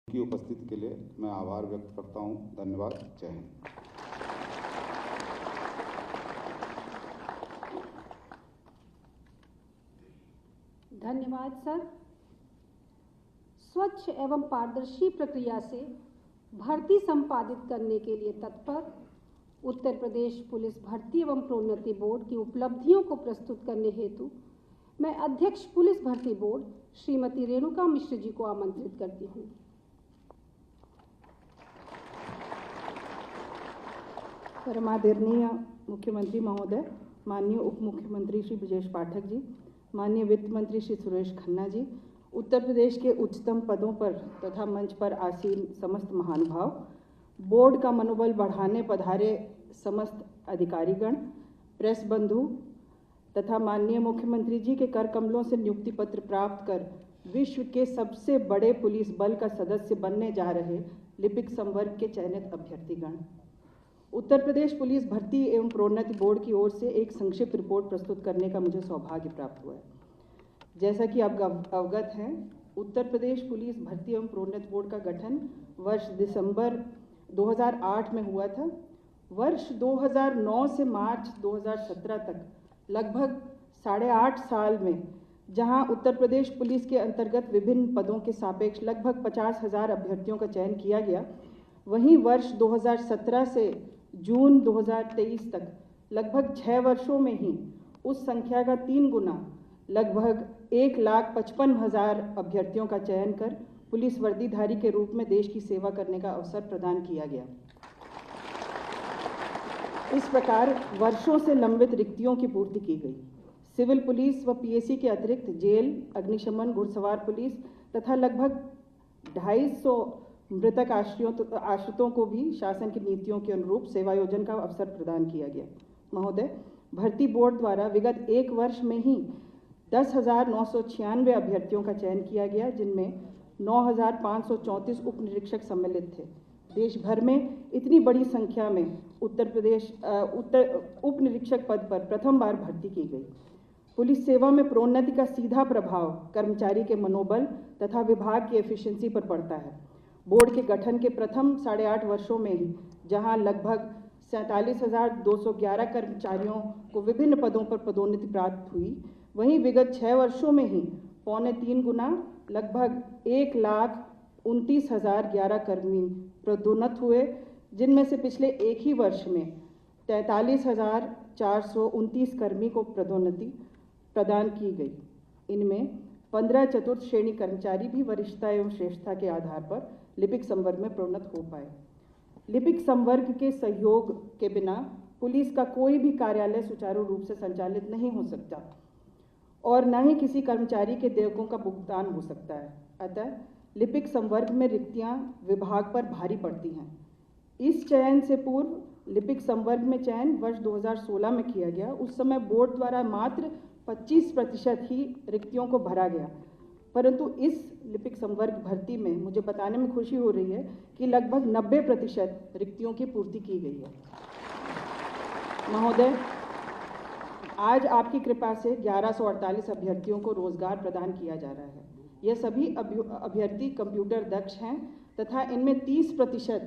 की उपस्थिति के लिए मैं आभार व्यक्त करता हूं। धन्यवाद। जय हिंद। धन्यवाद सर। स्वच्छ एवं पारदर्शी प्रक्रिया से भर्ती संपादित करने के लिए तत्पर उत्तर प्रदेश पुलिस भर्ती एवं प्रोन्नति बोर्ड की उपलब्धियों को प्रस्तुत करने हेतु मैं अध्यक्ष पुलिस भर्ती बोर्ड श्रीमती रेणुका मिश्र जी को आमंत्रित करती हूँ। परमादरणीय मुख्यमंत्री महोदय, माननीय उप मुख्यमंत्री श्री ब्रजेश पाठक जी, माननीय वित्त मंत्री श्री सुरेश खन्ना जी, उत्तर प्रदेश के उच्चतम पदों पर तथा मंच पर आसीन समस्त महानुभाव, बोर्ड का मनोबल बढ़ाने पधारे समस्त अधिकारीगण, प्रेस बंधु तथा माननीय मुख्यमंत्री जी के कर कमलों से नियुक्ति पत्र प्राप्त कर विश्व के सबसे बड़े पुलिस बल का सदस्य बनने जा रहे लिपिक संवर्ग के चयनित अभ्यर्थीगण, उत्तर प्रदेश पुलिस भर्ती एवं प्रोन्नति बोर्ड की ओर से एक संक्षिप्त रिपोर्ट प्रस्तुत करने का मुझे सौभाग्य प्राप्त हुआ है। जैसा कि आप अवगत हैं, उत्तर प्रदेश पुलिस भर्ती एवं प्रोन्नति बोर्ड का गठन वर्ष दिसंबर 2008 में हुआ था। वर्ष 2009 से मार्च 2017 तक लगभग 8.5 साल में जहां उत्तर प्रदेश पुलिस के अंतर्गत विभिन्न पदों के सापेक्ष लगभग 50,000 अभ्यर्थियों का चयन किया गया, वहीं वर्ष 2017 से जून 2023 तक लगभग 6 वर्षों में ही उस संख्या का 3 गुना लगभग 1,55,000 अभ्यर्थियों का चयन कर पुलिस वर्दीधारी के रूप में देश की सेवा करने का अवसर प्रदान किया गया। इस प्रकार वर्षों से लंबित रिक्तियों की पूर्ति की गई। सिविल पुलिस व पीएसी के अतिरिक्त जेल, अग्निशमन, घुड़सवार पुलिस तथा लगभग 250 मृतक आश्रितों को भी शासन की नीतियों के अनुरूप सेवायोजन का अवसर प्रदान किया गया। महोदय, भर्ती बोर्ड द्वारा विगत 1 वर्ष में ही 10,996 अभ्यर्थियों का चयन किया गया, जिनमें 9,534 उप निरीक्षक सम्मिलित थे। देश भर में इतनी बड़ी संख्या में उप निरीक्षक पद पर प्रथम बार भर्ती की गई। पुलिस सेवा में प्रोन्नति का सीधा प्रभाव कर्मचारी के मनोबल तथा विभाग की एफिशिएंसी पर पड़ता है। बोर्ड के गठन के प्रथम 8.5 वर्षों में ही जहां लगभग 47,211 कर्मचारियों को विभिन्न पदों पर पदोन्नति प्राप्त हुई, वहीं विगत 6 वर्षों में ही 3.25 गुना लगभग 1,29,011 कर्मी पदोन्नत हुए, जिनमें से पिछले एक ही वर्ष में 43,429 कर्मी को पदोन्नति प्रदान की गई। इनमें 15 चतुर्थ श्रेणी कर्मचारी भी वरिष्ठता एवं श्रेष्ठता के आधार पर लिपिक संवर्ग में प्रोन्नत हो पाए। लिपिक संवर्ग के सहयोग के बिना पुलिस का कोई भी कार्यालय सुचारू रूप से संचालित नहीं हो सकता और न ही किसी कर्मचारी के देयकों का भुगतान हो सकता है। अतः लिपिक संवर्ग में रिक्तियां विभाग पर भारी पड़ती हैं। इस चयन से पूर्व लिपिक संवर्ग में चयन वर्ष 2016 में किया गया। उस समय बोर्ड द्वारा मात्र 25% ही रिक्तियों को भरा गया, परंतु इस लिपिक संवर्ग भर्ती में मुझे बताने में खुशी हो रही है कि लगभग 90% रिक्तियों की पूर्ति की गई है। महोदय, आज आपकी कृपा से 1148 अभ्यर्थियों को रोजगार प्रदान किया जा रहा है। यह सभी अभ्यर्थी कंप्यूटर दक्ष हैं तथा इनमें 30%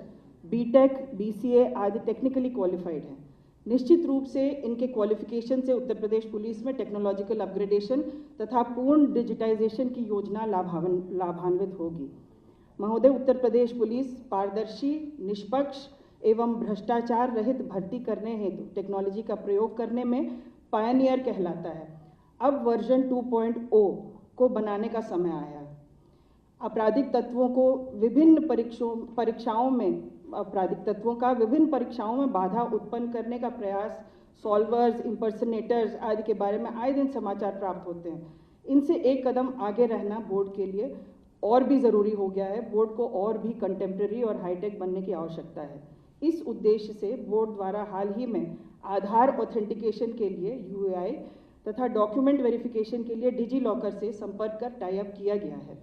बीटेक, बीसीए आदि टेक्निकली क्वालिफाइड हैं। निश्चित रूप से इनके क्वालिफिकेशन से उत्तर प्रदेश पुलिस में टेक्नोलॉजिकल अपग्रेडेशन तथा पूर्ण डिजिटाइजेशन की योजना लाभान्वित होगी। महोदय, उत्तर प्रदेश पुलिस पारदर्शी, निष्पक्ष एवं भ्रष्टाचार रहित भर्ती करने हेतु टेक्नोलॉजी का प्रयोग करने में पायनियर कहलाता है। अब वर्जन 2.0 को बनाने का समय आया है। आपराधिक तत्वों का विभिन्न परीक्षाओं में बाधा उत्पन्न करने का प्रयास, सॉल्वर्स, इम्पर्सनेटर्स आदि के बारे में आए दिन समाचार प्राप्त होते हैं। इनसे एक कदम आगे रहना बोर्ड के लिए और भी ज़रूरी हो गया है। बोर्ड को और भी कंटेम्प्रेरी और हाईटेक बनने की आवश्यकता है। इस उद्देश्य से बोर्ड द्वारा हाल ही में आधार ऑथेंटिकेशन के लिए यूएआई तथा डॉक्यूमेंट वेरिफिकेशन के लिए डिजी लॉकर से संपर्क कर टाई अप किया गया है।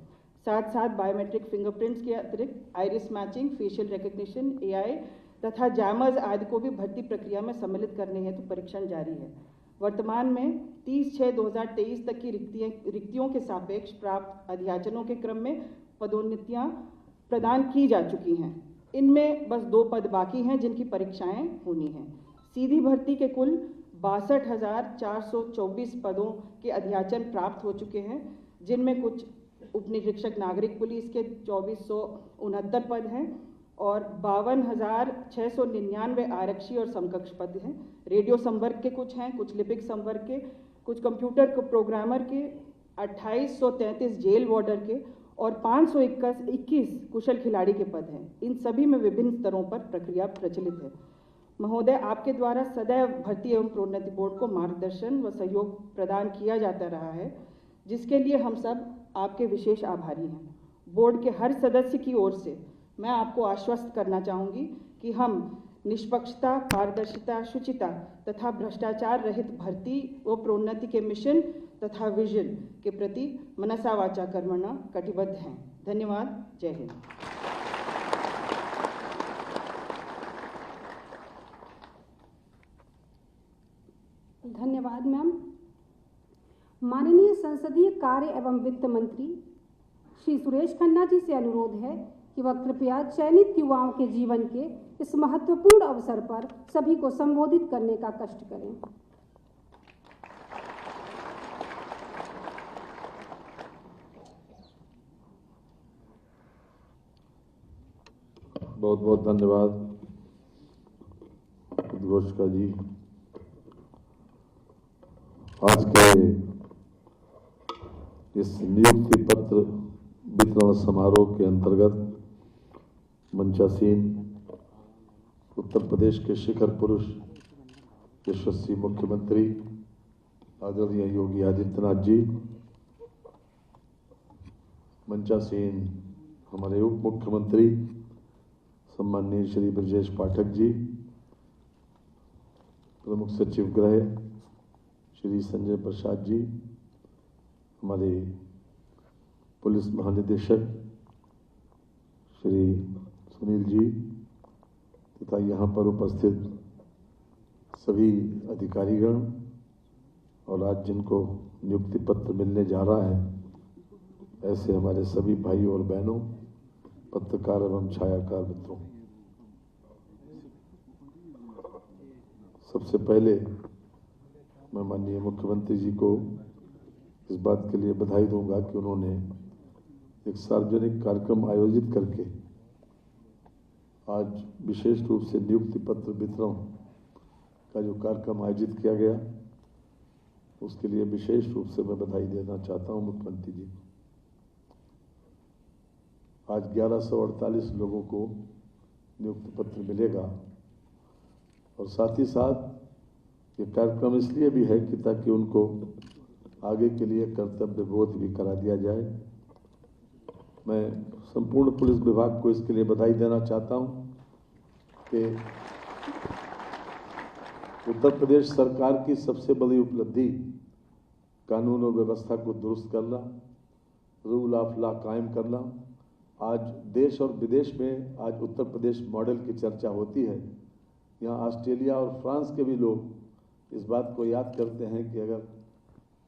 साथ साथ बायोमेट्रिक फिंगरप्रिंट्स के अतिरिक्त iris matching, facial recognition, AI तथा जैमर्स आदि को भी भर्ती प्रक्रिया में सम्मिलित करने हेतु परीक्षण जारी है। वर्तमान में 30/6/2023 तक की रिक्तियों के सापेक्ष प्राप्त अध्याचनों के क्रम में पदोन्नतियां प्रदान की जा चुकी हैं। इनमें बस 2 पद बाकी हैं जिनकी परीक्षाएं होनी हैं। सीधी भर्ती के कुल 62,424 पदों के अध्याचन प्राप्त हो चुके हैं, जिनमें कुछ उपनिरीक्षक नागरिक पुलिस के 2469 पद हैं और 52,699 आरक्षी और समकक्ष पद हैं। रेडियो संवर्ग के कुछ हैं, कुछ लिपिक संवर्ग के, कुछ कंप्यूटर प्रोग्रामर के, 2833 जेल वार्डर के और 521 कुशल खिलाड़ी के पद हैं। इन सभी में विभिन्न स्तरों पर प्रक्रिया प्रचलित है। महोदय, आपके द्वारा सदैव भर्ती एवं प्रोन्नति बोर्ड को मार्गदर्शन व सहयोग प्रदान किया जाता रहा है, जिसके लिए हम सब आपके विशेष आभारी हैं। बोर्ड के हर सदस्य की ओर से मैं आपको आश्वस्त करना चाहूँगी कि हम निष्पक्षता, पारदर्शिता, शुचिता तथा भ्रष्टाचार रहित भर्ती व प्रोन्नति के मिशन तथा विजन के प्रति मनसा वाचा कर्मणा कटिबद्ध हैं। धन्यवाद। जय हिंद। धन्यवाद मैम। माननीय संसदीय कार्य एवं वित्त मंत्री श्री सुरेश खन्ना जी से अनुरोध है कि वह कृपया चयनित युवाओं के जीवन के इस महत्वपूर्ण अवसर पर सभी को संबोधित करने का कष्ट करें। बहुत बहुत धन्यवाद उद्घोषका जी। आज के इस नियुक्ति पत्र वितरण समारोह के अंतर्गत मंचासीन उत्तर प्रदेश के शिखर पुरुष यशस्वी मुख्यमंत्री आदरणीय योगी आदित्यनाथ जी, मंचासीन हमारे उप मुख्यमंत्री सम्माननीय श्री ब्रजेश पाठक जी, प्रमुख सचिव गृह श्री संजय प्रसाद जी, हमारे पुलिस महानिदेशक श्री सुनील जी तथा यहाँ पर उपस्थित सभी अधिकारीगण और आज जिनको नियुक्ति पत्र मिलने जा रहा है, ऐसे हमारे सभी भाइयों और बहनों, पत्रकार एवं छायाकार मित्रों, सबसे पहले मैं माननीय मुख्यमंत्री जी को इस बात के लिए बधाई दूंगा कि उन्होंने एक सार्वजनिक कार्यक्रम आयोजित करके आज विशेष रूप से नियुक्ति पत्र वितरण का जो कार्यक्रम आयोजित किया गया, उसके लिए विशेष रूप से मैं बधाई देना चाहता हूं मुख्यमंत्री जी। आज 1148 लोगों को नियुक्ति पत्र मिलेगा और साथ ही साथ ये कार्यक्रम इसलिए भी है कि ताकि उनको आगे के लिए कर्तव्य बोध भी करा दिया जाए। मैं संपूर्ण पुलिस विभाग को इसके लिए बधाई देना चाहता हूं कि उत्तर प्रदेश सरकार की सबसे बड़ी उपलब्धि कानून और व्यवस्था को दुरुस्त करना, रूल ऑफ लॉ कायम करना। आज देश और विदेश में आज उत्तर प्रदेश मॉडल की चर्चा होती है। यहाँ ऑस्ट्रेलिया और फ्रांस के भी लोग इस बात को याद करते हैं कि अगर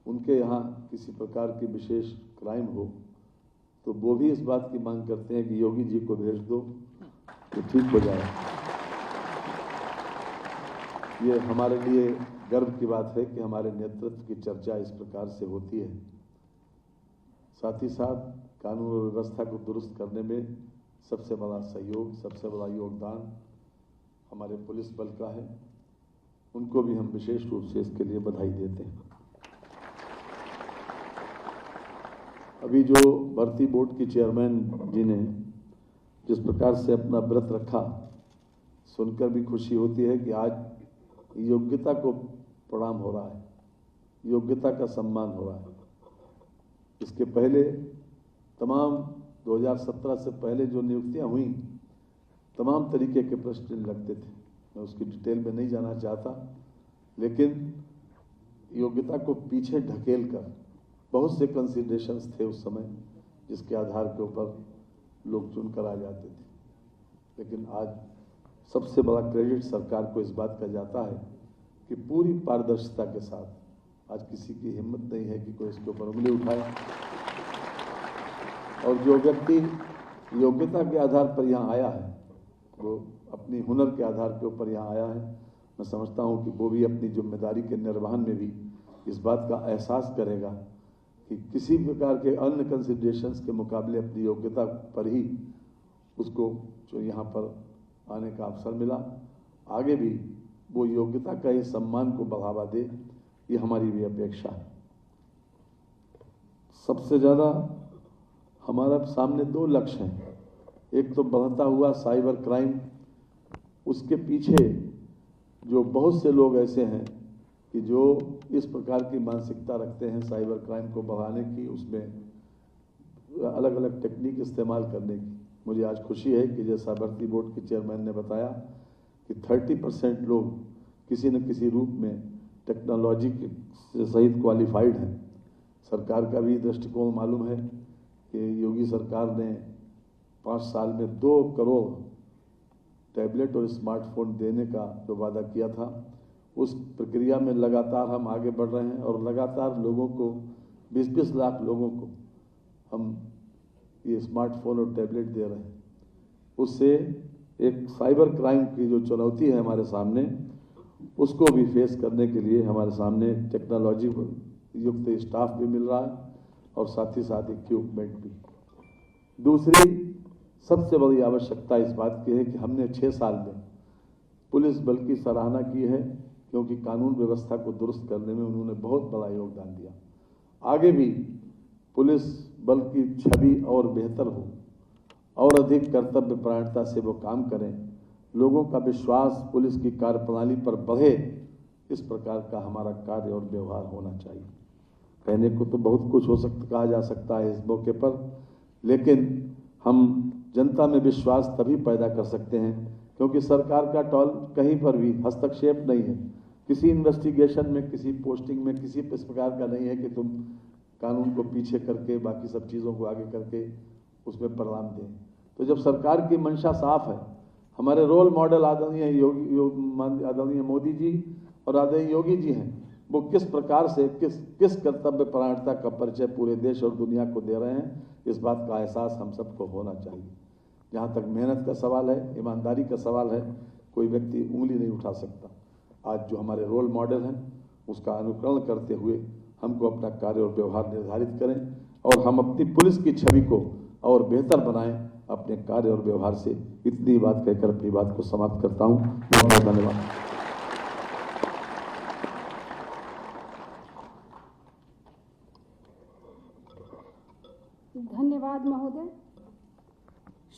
उनके यहाँ किसी प्रकार की विशेष क्राइम हो तो वो भी इस बात की मांग करते हैं कि योगी जी को भेज दो तो ठीक हो जाए। ये हमारे लिए गर्व की बात है कि हमारे नेतृत्व की चर्चा इस प्रकार से होती है। साथ ही साथ कानून और व्यवस्था को दुरुस्त करने में सबसे बड़ा सहयोग, सबसे बड़ा योगदान हमारे पुलिस बल का है। उनको भी हम विशेष रूप से इसके लिए बधाई देते हैं। अभी जो भर्ती बोर्ड की चेयरमैन जी ने जिस प्रकार से अपना व्रत रखा, सुनकर भी खुशी होती है कि आज योग्यता को प्रणाम हो रहा है, योग्यता का सम्मान हो रहा है। इसके पहले तमाम 2017 से पहले जो नियुक्तियां हुई, तमाम तरीके के प्रश्न लगते थे। मैं उसकी डिटेल में नहीं जाना चाहता, लेकिन योग्यता को पीछे ढकेल कर बहुत से कंसिडरेशंस थे उस समय, जिसके आधार के ऊपर लोग चुनकर आ जाते थे। लेकिन आज सबसे बड़ा क्रेडिट सरकार को इस बात का जाता है कि पूरी पारदर्शिता के साथ आज किसी की हिम्मत नहीं है कि कोई इसके ऊपर उंगली उठाए। और जो व्यक्ति योग्यता के आधार पर यहाँ आया है, वो अपनी हुनर के आधार के ऊपर यहाँ आया है, मैं समझता हूँ कि वो भी अपनी जिम्मेदारी के निर्वहन में भी इस बात का एहसास करेगा कि किसी प्रकार के अन्य कंसिडरेशंस के मुकाबले अपनी योग्यता पर ही उसको जो यहाँ पर आने का अवसर मिला, आगे भी वो योग्यता का ही सम्मान को बढ़ावा दे, ये हमारी भी अपेक्षा है। सबसे ज़्यादा हमारा सामने दो लक्ष्य हैं, एक तो बढ़ता हुआ साइबर क्राइम, उसके पीछे जो बहुत से लोग ऐसे हैं कि जो इस प्रकार की मानसिकता रखते हैं साइबर क्राइम को बढ़ाने की, उसमें अलग अलग टेक्निक इस्तेमाल करने की। मुझे आज खुशी है कि जैसा भर्ती बोर्ड के चेयरमैन ने बताया कि 30% लोग किसी न किसी रूप में टेक्नोलॉजी से सहित क्वालिफाइड हैं। सरकार का भी दृष्टिकोण मालूम है कि योगी सरकार ने 5 साल में 2 करोड़ टैबलेट और स्मार्टफोन देने का जो वादा किया था, उस प्रक्रिया में लगातार हम आगे बढ़ रहे हैं और लगातार लोगों को 20-20 लाख लोगों को हम ये स्मार्टफोन और टैबलेट दे रहे हैं। उससे एक साइबर क्राइम की जो चुनौती है हमारे सामने, उसको भी फेस करने के लिए हमारे सामने टेक्नोलॉजी युक्त स्टाफ भी मिल रहा है और साथ ही साथ इक्विपमेंट भी। दूसरी सबसे बड़ी आवश्यकता इस बात की है कि हमने 6 साल में पुलिस बल की सराहना की है, क्योंकि कानून व्यवस्था को दुरुस्त करने में उन्होंने बहुत बड़ा योगदान दिया। आगे भी पुलिस बल की छवि और बेहतर हो और अधिक कर्तव्य परायणता से वो काम करें, लोगों का विश्वास पुलिस की कार्यप्रणाली पर बढ़े, इस प्रकार का हमारा कार्य और व्यवहार होना चाहिए। कहने को तो बहुत कुछ कहा जा सकता है इस मौके पर, लेकिन हम जनता में विश्वास तभी पैदा कर सकते हैं क्योंकि सरकार का टॉल कहीं पर भी हस्तक्षेप नहीं है, किसी इन्वेस्टिगेशन में, किसी पोस्टिंग में, किसी इस प्रकार का नहीं है कि तुम कानून को पीछे करके बाकी सब चीज़ों को आगे करके उसमें परिणाम दें। तो जब सरकार की मंशा साफ है, हमारे रोल मॉडल आदरणीय मोदी जी और आदरणीय योगी जी हैं, वो किस प्रकार से किस कर्तव्य परायणता का परिचय पूरे देश और दुनिया को दे रहे हैं, इस बात का एहसास हम सबको होना चाहिए। जहाँ तक मेहनत का सवाल है, ईमानदारी का सवाल है, कोई व्यक्ति उंगली नहीं उठा सकता। आज जो हमारे रोल मॉडल हैं उसका अनुकरण करते हुए हमको अपना कार्य और व्यवहार निर्धारित करें और हम अपनी पुलिस की छवि को और बेहतर बनाएं अपने कार्य और व्यवहार से। इतनी बात कहकर अपनी बात को समाप्त करता हूँ। बहुत बहुत धन्यवाद। धन्यवाद महोदय।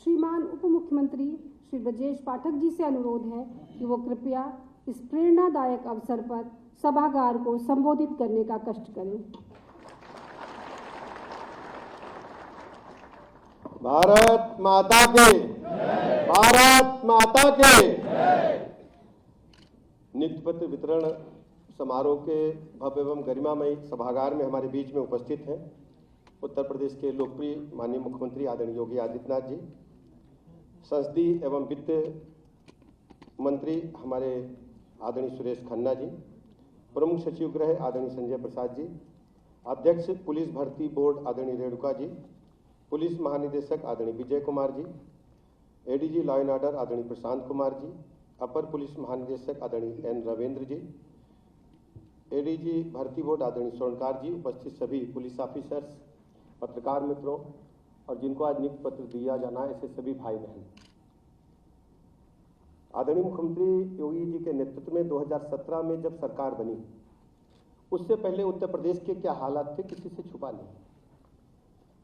श्रीमान उप मुख्यमंत्री श्री ब्रजेश पाठक जी से अनुरोध है कि वो कृपया इस प्रेरणादायक अवसर पर सभागार को संबोधित करने का कष्ट करें। भारत माता के, भारत माता के। नियुक्ति पत्र वितरण समारोह के भव्य एवं गरिमामयी सभागार में हमारे बीच में उपस्थित हैं उत्तर प्रदेश के लोकप्रिय माननीय मुख्यमंत्री आदरणीय योगी आदित्यनाथ जी, संसदीय एवं वित्त मंत्री हमारे आदरणीय सुरेश खन्ना जी, प्रमुख सचिव गृह आदरणीय संजय प्रसाद जी, अध्यक्ष पुलिस भर्ती बोर्ड आदरणीय रेणुका जी, पुलिस महानिदेशक आदरणीय Vijay Kumar ji, ADG law and order आदरणीय प्रशांत कुमार जी, अपर पुलिस महानिदेशक आदरणीय एन रविंद्र जी, एडीजी भर्ती बोर्ड आदरणीय स्वर्णकार जी, उपस्थित सभी पुलिस ऑफिसर्स, पत्रकार मित्रों और जिनको आज नियुक्ति पत्र दिया जाना है, ऐसे सभी भाई बहन। आदरणीय मुख्यमंत्री योगी जी के नेतृत्व में 2017 में जब सरकार बनी, उससे पहले उत्तर प्रदेश के क्या हालात थे किसी से छुपा नहीं।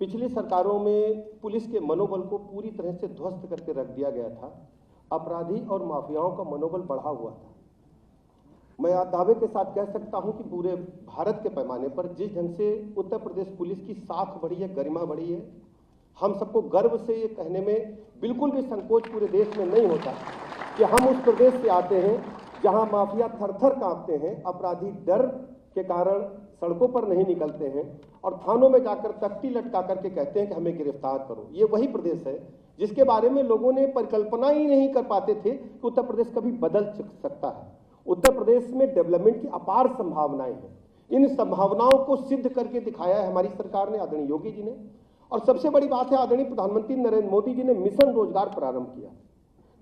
पिछली सरकारों में पुलिस के मनोबल को पूरी तरह से ध्वस्त करके रख दिया गया था। अपराधी और माफियाओं का मनोबल बढ़ा हुआ था। मैं दावे के साथ कह सकता हूं कि पूरे भारत के पैमाने पर जिस ढंग से उत्तर प्रदेश पुलिस की साख बढ़ी है, गरिमा बढ़ी है, हम सबको गर्व से ये कहने में बिल्कुल भी संकोच पूरे देश में नहीं होता कि हम उस प्रदेश से आते हैं जहां माफिया थर-थर कांपते हैं, अपराधी डर के कारण सड़कों पर नहीं निकलते हैं और थानों में जाकर तख्ती लटका करके कहते हैं कि हमें गिरफ्तार करो। ये वही प्रदेश है जिसके बारे में लोगों ने परिकल्पना ही नहीं कर पाते थे कि उत्तर प्रदेश कभी बदल सकता है। उत्तर प्रदेश में डेवलपमेंट की अपार संभावनाएं हैं। इन संभावनाओं को सिद्ध करके दिखाया है हमारी सरकार ने, आदरणीय योगी जी ने, और सबसे बड़ी बात है, आदरणीय प्रधानमंत्री नरेंद्र मोदी जी ने मिशन रोजगार प्रारंभ किया।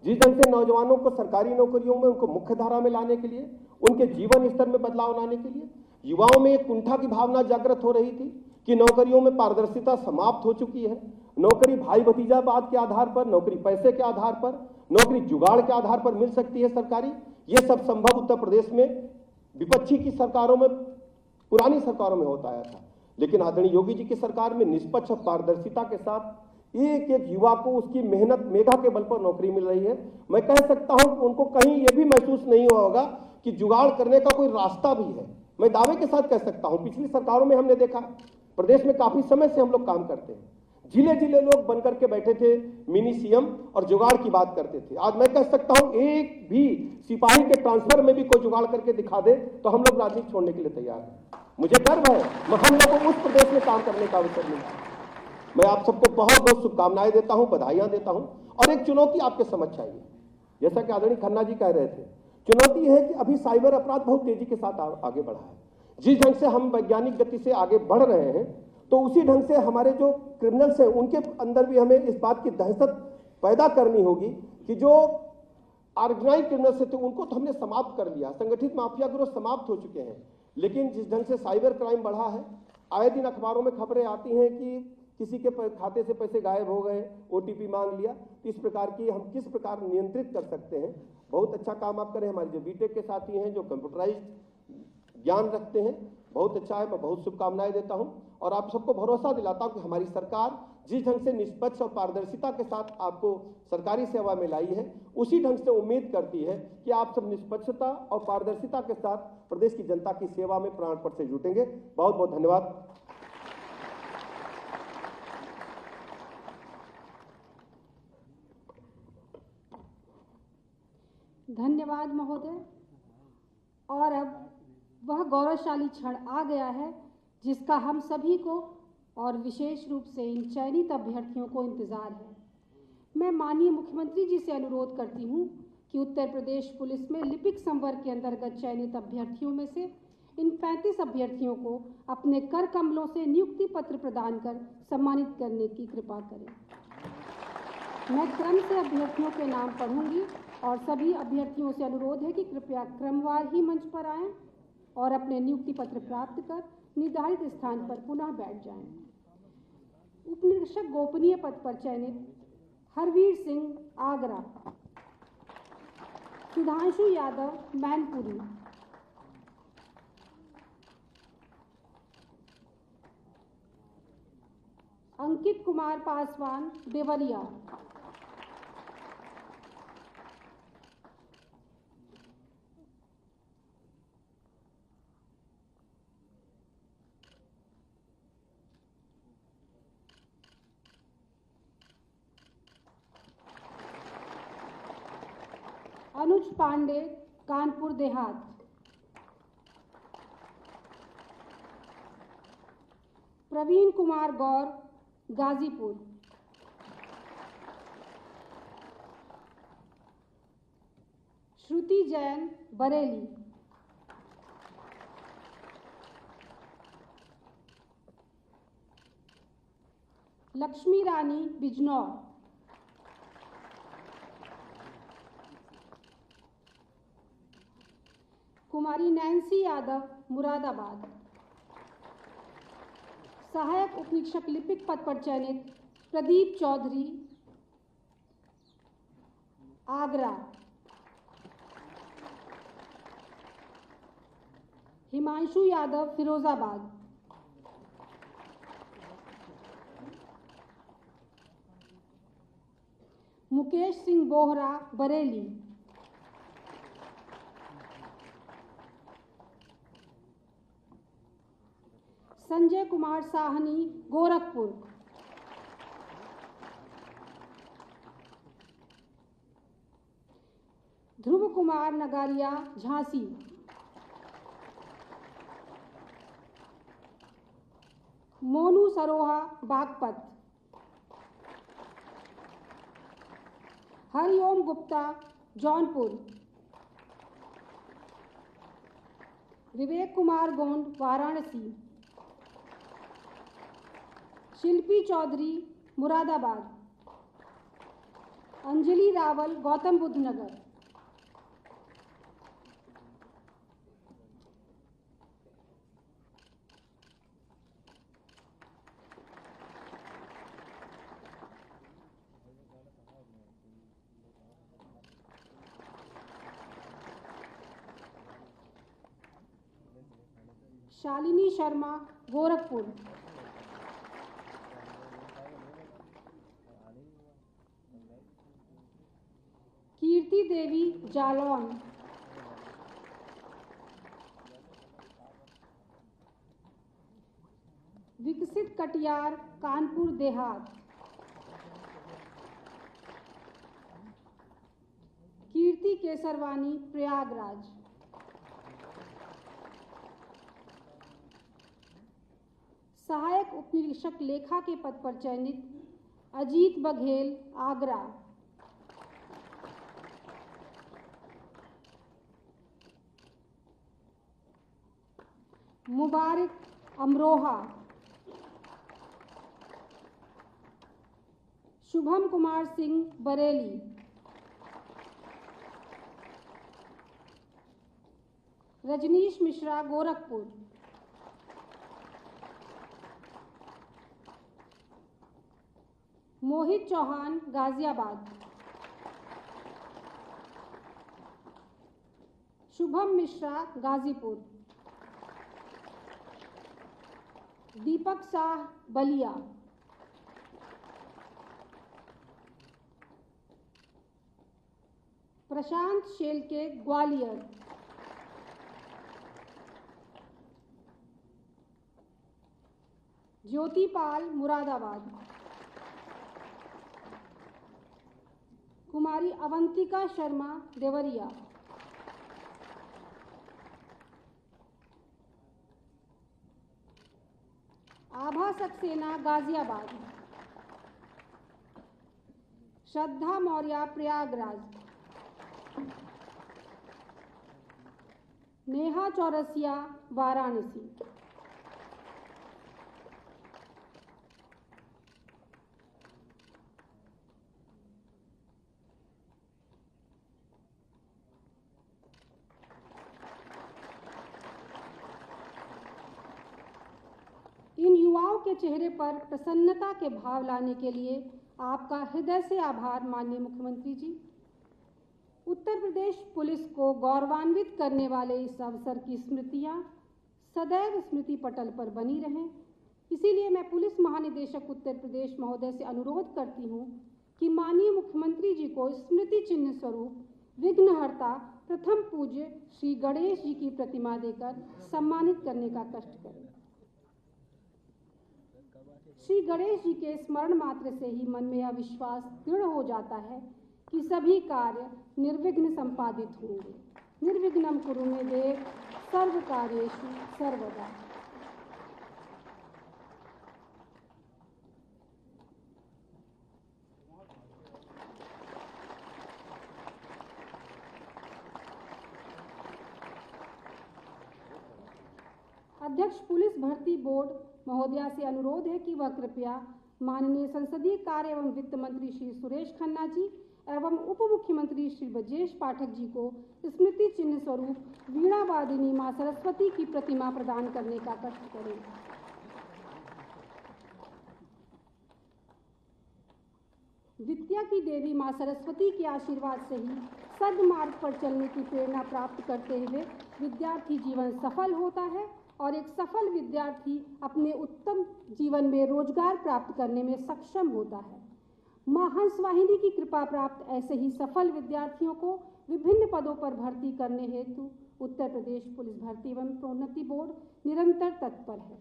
जिस ढंग से नौजवानों को सरकारी नौकरियों में उनको मुख्य धारा में लाने के लिए, उनके जीवन स्तर में बदलाव लाने के लिए, युवाओं में एक कुंठा की भावना जागृत हो रही थी कि नौकरियों में पारदर्शिता समाप्त हो चुकी है। नौकरी भाई भतीजावाद के आधार पर, नौकरी पैसे के आधार पर, नौकरी जुगाड़ के आधार पर मिल सकती है सरकारी। ये सब संभव उत्तर प्रदेश में विपक्षी की सरकारों में, पुरानी सरकारों में होता आया था, लेकिन आदरणीय योगी जी की सरकार में निष्पक्ष और पारदर्शिता के साथ एक एक युवा को उसकी मेहनत मेधा के बल पर नौकरी मिल रही है। मैं कह सकता हूं कि उनको कहीं यह भी महसूस नहीं हुआ होगा कि जुगाड़ करने का कोई रास्ता भी है। मैं दावे के साथ कह सकता हूं, पिछली सरकारों में हमने देखा, प्रदेश में काफी समय से हम लोग काम करते हैं, जिले जिले लोग बनकर के बैठे थे, मिनी सीएम और जुगाड़ की बात करते थे। आज मैं कह सकता हूं, एक भी सिपाही के ट्रांसफर में भी कोई जुगाड़ करके दिखा दे तो हम लोग राजनीति छोड़ने के लिए तैयार हैं। मुझे गर्व है, हम लोगों को उस प्रदेश में काम करने का अवसर मिला। मैं आप सबको बहुत बहुत शुभकामनाएं देता हूं, बधाइयां देता हूं। और एक चुनौती आपके समझ चाहिए, जैसा कि आदरणीय खन्ना जी कह रहे थे, चुनौती है कि अभी साइबर अपराध बहुत तेजी के साथ आगे बढ़ा है। जिस ढंग से हम वैज्ञानिक गति से आगे बढ़ रहे हैं, तो उसी ढंग से हमारे जो क्रिमिनल्स हैं उनके अंदर भी हमें इस बात की दहशत पैदा करनी होगी कि जो ऑर्गेनाइज क्रिमिनल्स थे उनको तो हमने समाप्त कर लिया, संगठित माफिया गिरोह समाप्त हो चुके हैं, लेकिन जिस ढंग से साइबर क्राइम बढ़ा है, आए दिन अखबारों में खबरें आती हैं कि किसी के खाते से पैसे गायब हो गए, ओटीपी मांग लिया। इस प्रकार की हम किस प्रकार नियंत्रित कर सकते हैं, बहुत अच्छा काम आप करें। हमारे जो बीटेक के साथी हैं जो कंप्यूटराइज्ड ज्ञान रखते हैं, बहुत अच्छा है, मैं बहुत शुभकामनाएं देता हूं और आप सबको भरोसा दिलाता हूं कि हमारी सरकार जिस ढंग से निष्पक्ष और पारदर्शिता के साथ आपको सरकारी सेवा में लाई है, उसी ढंग से उम्मीद करती है कि आप सब निष्पक्षता और पारदर्शिता के साथ प्रदेश की जनता की सेवा में प्राणपण से जुटेंगे। बहुत बहुत धन्यवाद। धन्यवाद महोदय। और अब वह गौरवशाली क्षण आ गया है जिसका हम सभी को और विशेष रूप से इन चयनित अभ्यर्थियों को इंतजार है। मैं माननीय मुख्यमंत्री जी से अनुरोध करती हूं कि उत्तर प्रदेश पुलिस में लिपिक संवर्ग के अंतर्गत चयनित अभ्यर्थियों में से इन 35 अभ्यर्थियों को अपने कर कमलों से नियुक्ति पत्र प्रदान कर सम्मानित करने की कृपा करें। मैं क्रम से अभ्यर्थियों के नाम पढ़ूंगी और सभी अभ्यर्थियों से अनुरोध है कि कृपया क्रमवार ही मंच पर आएं और अपने नियुक्ति पत्र प्राप्त कर निर्धारित स्थान पर पुनः बैठ जाएं। उपनिरीक्षक गोपनीय पद पर चयनित हरवीर सिंह आगरा, सुधांशु यादव मैनपुरी, अंकित कुमार पासवान देवरिया, अनुज पांडे कानपुर देहात, प्रवीण कुमार गौर गाजीपुर, श्रुति जैन बरेली, लक्ष्मी रानी बिजनौर, कुमारी नैन्सी यादव मुरादाबाद, सहायक उपनिरीक्षक लिपिक पद पर चयनित प्रदीप चौधरी आगरा, हिमांशु यादव फिरोजाबाद, मुकेश सिंह बोहरा बरेली, संजय कुमार साहनी गोरखपुर, ध्रुव कुमार नगारिया झांसी, मोनू सरोहा बागपत, हरिओम गुप्ता जौनपुर, विवेक कुमार गोंड वाराणसी, शिल्पी चौधरी मुरादाबाद, अंजलि रावल गौतम बुद्ध नगर, शालिनी शर्मा गोरखपुर, कीर्ति देवी जालौन, विकसित कटियार कानपुर देहात, कीर्ति केसरवानी प्रयागराज, सहायक उपनिरीक्षक लेखा के पद पर चयनित अजीत बघेल आगरा, मुबारक अमरोहा, शुभम कुमार सिंह बरेली, रजनीश मिश्रा गोरखपुर, मोहित चौहान गाजियाबाद, शुभम मिश्रा गाजीपुर, दीपक शाह बलिया, प्रशांत शेलके ग्वालियर, ज्योतिपाल मुरादाबाद, कुमारी अवंतिका शर्मा देवरिया, आभा सक्सेना गाजियाबाद, श्रद्धा मौर्य प्रयागराज, नेहा चौरसिया वाराणसी, इन युवाओं के चेहरे पर प्रसन्नता के भाव लाने के लिए आपका हृदय से आभार माननीय मुख्यमंत्री जी। उत्तर प्रदेश पुलिस को गौरवान्वित करने वाले इस अवसर की स्मृतियां सदैव स्मृति पटल पर बनी रहें। इसीलिए मैं पुलिस महानिदेशक उत्तर प्रदेश महोदय से अनुरोध करती हूं कि माननीय मुख्यमंत्री जी को स्मृति चिन्ह स्वरूप विघ्नहर्ता प्रथम पूज्य श्री गणेश जी की प्रतिमा देकर सम्मानित करने का कष्ट करें। श्री गणेश जी के स्मरण मात्र से ही मन में यह विश्वास दृढ़ हो जाता है कि सभी कार्य निर्विघ्न संपादित होंगे। निर्विघ्नं कुरु मे देव सर्व कार्येषु सर्वदा। अध्यक्ष पुलिस भर्ती बोर्ड महोदया से अनुरोध है कि वह कृपया माननीय संसदीय कार्य एवं वित्त मंत्री श्री सुरेश खन्ना जी एवं उप मुख्यमंत्री श्री ब्रजेश पाठक जी को स्मृति चिन्ह स्वरूप वीणा वादिनी मां सरस्वती की प्रतिमा प्रदान करने का कष्ट करें। विद्या की देवी मां सरस्वती के आशीर्वाद से ही सद्मार्ग पर चलने की प्रेरणा प्राप्त करते हुए विद्यार्थी जीवन सफल होता है और एक सफल विद्यार्थी अपने उत्तम जीवन में रोजगार प्राप्त करने में सक्षम होता है। मां हंसवाहिनी की कृपा प्राप्त ऐसे ही सफल विद्यार्थियों को विभिन्न पदों पर भर्ती करने हेतु उत्तर प्रदेश पुलिस भर्ती एवं प्रोन्नति बोर्ड निरंतर तत्पर है।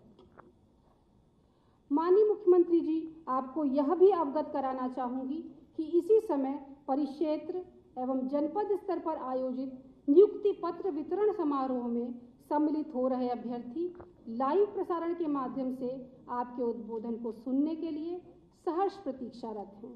माननीय मुख्यमंत्री जी, आपको यह भी अवगत कराना चाहूंगी कि इसी समय परिक्षेत्र एवं जनपद स्तर पर आयोजित नियुक्ति पत्र वितरण समारोह में सम्मिलित हो रहे अभ्यर्थी लाइव प्रसारण के माध्यम से आपके उद्बोधन को सुनने के लिए सहर्ष प्रतीक्षारत हैं।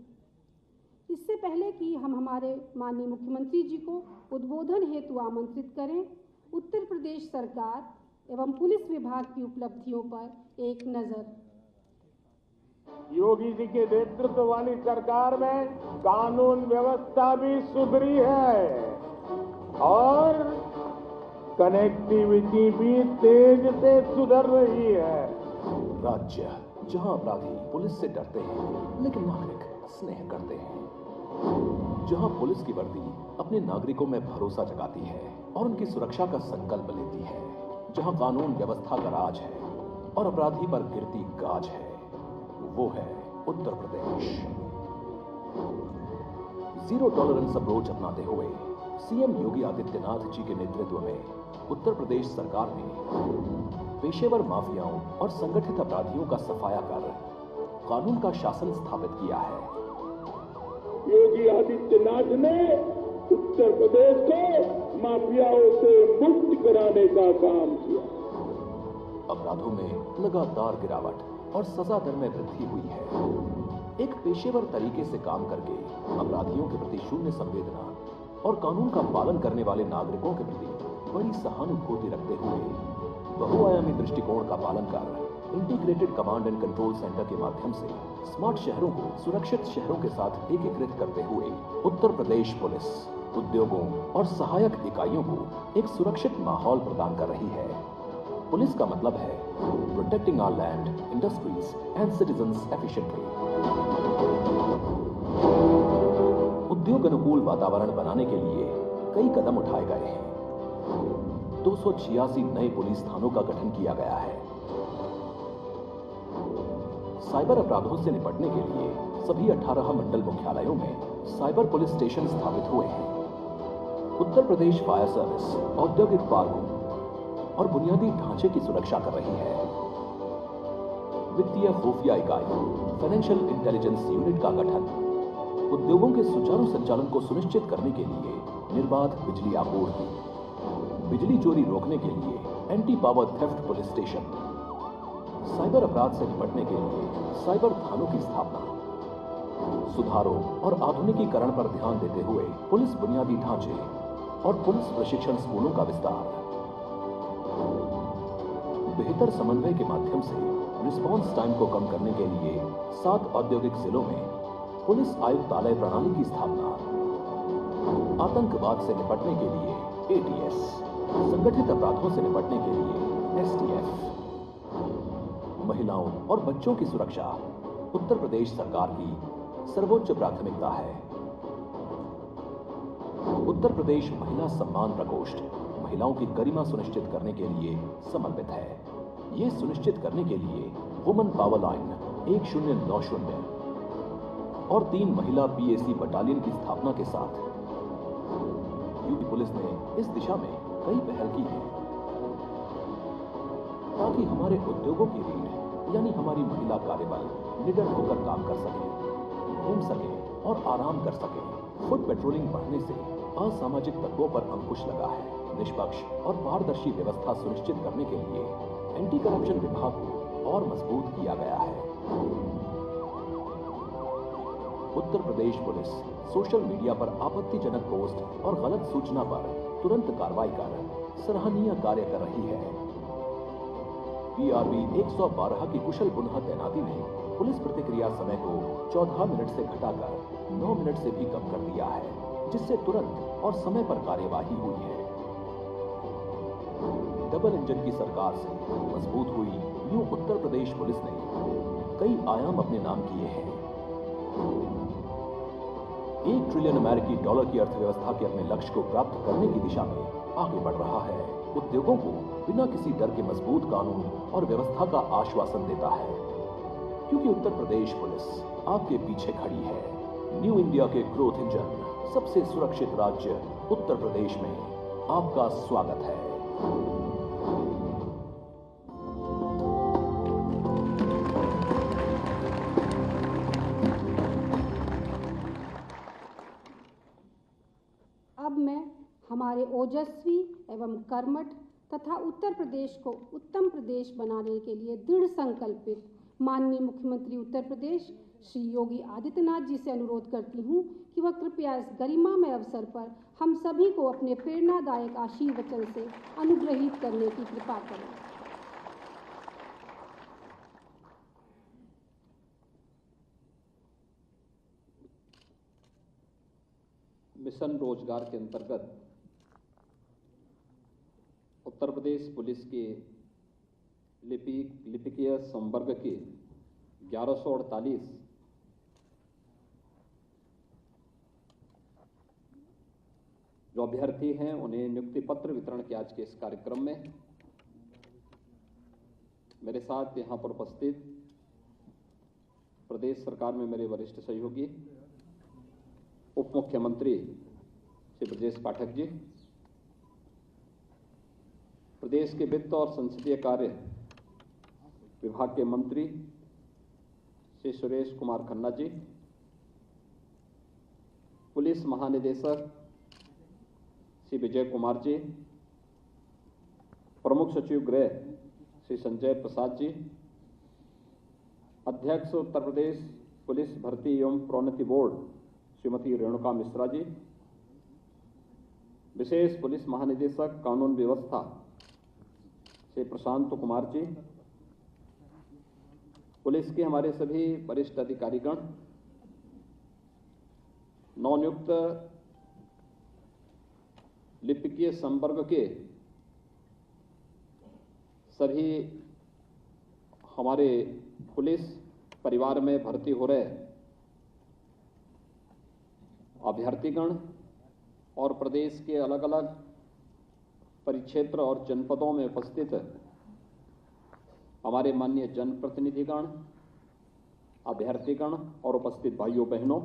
इससे पहले कि हम हमारे माननीय मुख्यमंत्री जी को उद्बोधन हेतु आमंत्रित करें, उत्तर प्रदेश सरकार एवं पुलिस विभाग की उपलब्धियों पर एक नज़र। योगी जी के नेतृत्व वाली सरकार में कानून व्यवस्था भी सुधरी है और कनेक्टिविटी भी तेज से सुधर रही है। राज्य जहां अपराधी पुलिस से डरते हैं लेकिन नागरिक स्नेह करते हैं, जहां पुलिस की वर्दी अपने नागरिकों में भरोसा जगाती है और उनकी सुरक्षा का संकल्प लेती है, जहां कानून व्यवस्था का राज है और अपराधी पर गिरती गाज है, वो है Uttar Pradesh. Zero tolerance approach अपनाते हुए सीएम योगी आदित्यनाथ जी के नेतृत्व में उत्तर प्रदेश सरकार ने पेशेवर माफियाओं और संगठित अपराधियों का सफाया कर कानून का शासन स्थापित किया है। योगी आदित्यनाथ ने उत्तर प्रदेश को माफियाओं से मुक्त कराने का काम किया। अपराधों में लगातार गिरावट और सजा दर में वृद्धि हुई है। एक पेशेवर तरीके से काम करके अपराधियों के प्रति शून्य संवेदना और कानून का पालन करने वाले नागरिकों के प्रति बड़ी सहानुभूति रखते हुए बहुआयामी दृष्टिकोण का पालन कर integrated command and control centre के माध्यम से स्मार्ट शहरों को सुरक्षित शहरों के साथ एकीकृत करते हुए उत्तर प्रदेश पुलिस उद्योगों और सहायक इकाइयों को एक सुरक्षित माहौल प्रदान कर रही है। पुलिस का मतलब है protecting our land, industries and citizens efficiently. उद्योग अनुकूल वातावरण बनाने के लिए कई कदम उठाए गए हैं। 286 नए पुलिस थानों का गठन किया गया है। साइबर अपराधों से निपटने के लिए सभी 18 मंडल मुख्यालयों में साइबर पुलिस स्टेशन स्थापित हुए हैं। उत्तर प्रदेश फायर सर्विस औद्योगिक पार्कों और बुनियादी ढांचे की सुरक्षा कर रही है। वित्तीय खुफिया इकाई फाइनेंशियल इंटेलिजेंस यूनिट का गठन, उद्योगों के सुचारू संचालन को सुनिश्चित करने के लिए निर्बाध बिजली आपूर्ति, बिजली चोरी रोकने के लिए anti power theft police station, cyber अपराध से निपटने के लिए साइबर थानों की स्थापना, सुधारों और आधुनिकीकरण पर ध्यान देते हुए पुलिस बुनियादी ढांचे और पुलिस प्रशिक्षण स्कूलों का विस्तार, बेहतर समन्वय के माध्यम से रिस्पांस टाइम को कम करने के लिए 7 औद्योगिक जिलों में पुलिस आयुक्तालय प्रणाली की स्थापना, आतंकवाद से निपटने के लिए ATS, संगठित अपराधों से निपटने के लिए STF, महिलाओं और बच्चों की सुरक्षा उत्तर प्रदेश सरकार की सर्वोच्च प्राथमिकता है। उत्तर प्रदेश महिला सम्मान प्रकोष्ठ महिलाओं की गरिमा सुनिश्चित करने के लिए समर्पित है। ये सुनिश्चित करने के लिए वुमेन पावर लाइन 1090 और 3 महिला PAC बटालियन की स्थापना के साथ यूपी पुलिस ने इस दिशा में कई पहल की है ताकि हमारे उद्योगों की रीढ़ यानी हमारी महिला कार्यबल निडर होकर काम कर सके, घूम सके और आराम कर सके। फुट पेट्रोलिंग बढ़ने से असामाजिक तत्वों पर अंकुश लगा है। निष्पक्ष और पारदर्शी व्यवस्था सुनिश्चित करने के लिए एंटी करप्शन विभाग को और मजबूत किया गया है। Uttar Pradesh police social media पर आपत्तिजनक पोस्ट और गलत सूचना पर तुरंत कार्रवाई कर सराहनीय कार्य कर रही है। PRB 112 की कुशल पुनः तैनाती ने पुलिस प्रतिक्रिया समय को 14 मिनट से घटाकर 9 मिनट से भी कम कर दिया है, जिससे तुरंत और समय पर कार्यवाही हुई है। डबल इंजन की सरकार से मजबूत हुई यूं उत्तर प्रदेश पुलिस ने कई आयाम अपने नाम किए हैं। $1 ट्रिलियन अमेरिकी डॉलर की अर्थव्यवस्था के अपने लक्ष्य को प्राप्त करने की दिशा में आगे बढ़ रहा है। उद्योगों को बिना किसी डर के मजबूत कानून और व्यवस्था का आश्वासन देता है, क्योंकि उत्तर प्रदेश पुलिस आपके पीछे खड़ी है। न्यू इंडिया के ग्रोथ इंजन सबसे सुरक्षित राज्य उत्तर प्रदेश में आपका स्वागत है। अब मैं हमारे ओजस्वी एवं कर्मठ तथा उत्तर प्रदेश को उत्तम प्रदेश बनाने के लिए दृढ़ संकल्पित माननीय मुख्यमंत्री उत्तर प्रदेश श्री योगी आदित्यनाथ जी से अनुरोध करती हूँ कि वह कृपया इस गरिमामय अवसर पर हम सभी को अपने प्रेरणादायक आशीर्वचन से अनुग्रहित करने की कृपा करें। मिशन रोजगार के अंतर्गत उत्तर प्रदेश पुलिस के लिपिकीय संवर्ग के 1148 जो अभ्यर्थी हैं उन्हें नियुक्ति पत्र वितरण के आज के इस कार्यक्रम में मेरे साथ यहां पर उपस्थित प्रदेश सरकार में मेरे वरिष्ठ सहयोगी उप मुख्यमंत्री श्री ब्रजेश पाठक जी, प्रदेश के वित्त और संसदीय कार्य विभाग के मंत्री श्री सुरेश कुमार खन्ना जी, पुलिस महानिदेशक श्री विजय कुमार जी, प्रमुख सचिव गृह श्री संजय प्रसाद जी, अध्यक्ष उत्तर प्रदेश पुलिस भर्ती एवं प्रोन्नति बोर्ड श्रीमती रेणुका मिश्रा जी, विशेष पुलिस महानिदेशक कानून व्यवस्था श्री प्रशांत कुमार जी, पुलिस के हमारे सभी वरिष्ठ अधिकारीगण, नवनियुक्त लिपिकीय संवर्ग के सभी हमारे पुलिस परिवार में भर्ती हो रहे अभ्यर्थीगण और प्रदेश के अलग अलग परिक्षेत्र और जनपदों में उपस्थित हमारे माननीय जनप्रतिनिधिगण, अभ्यर्थीगण और उपस्थित भाइयों बहनों,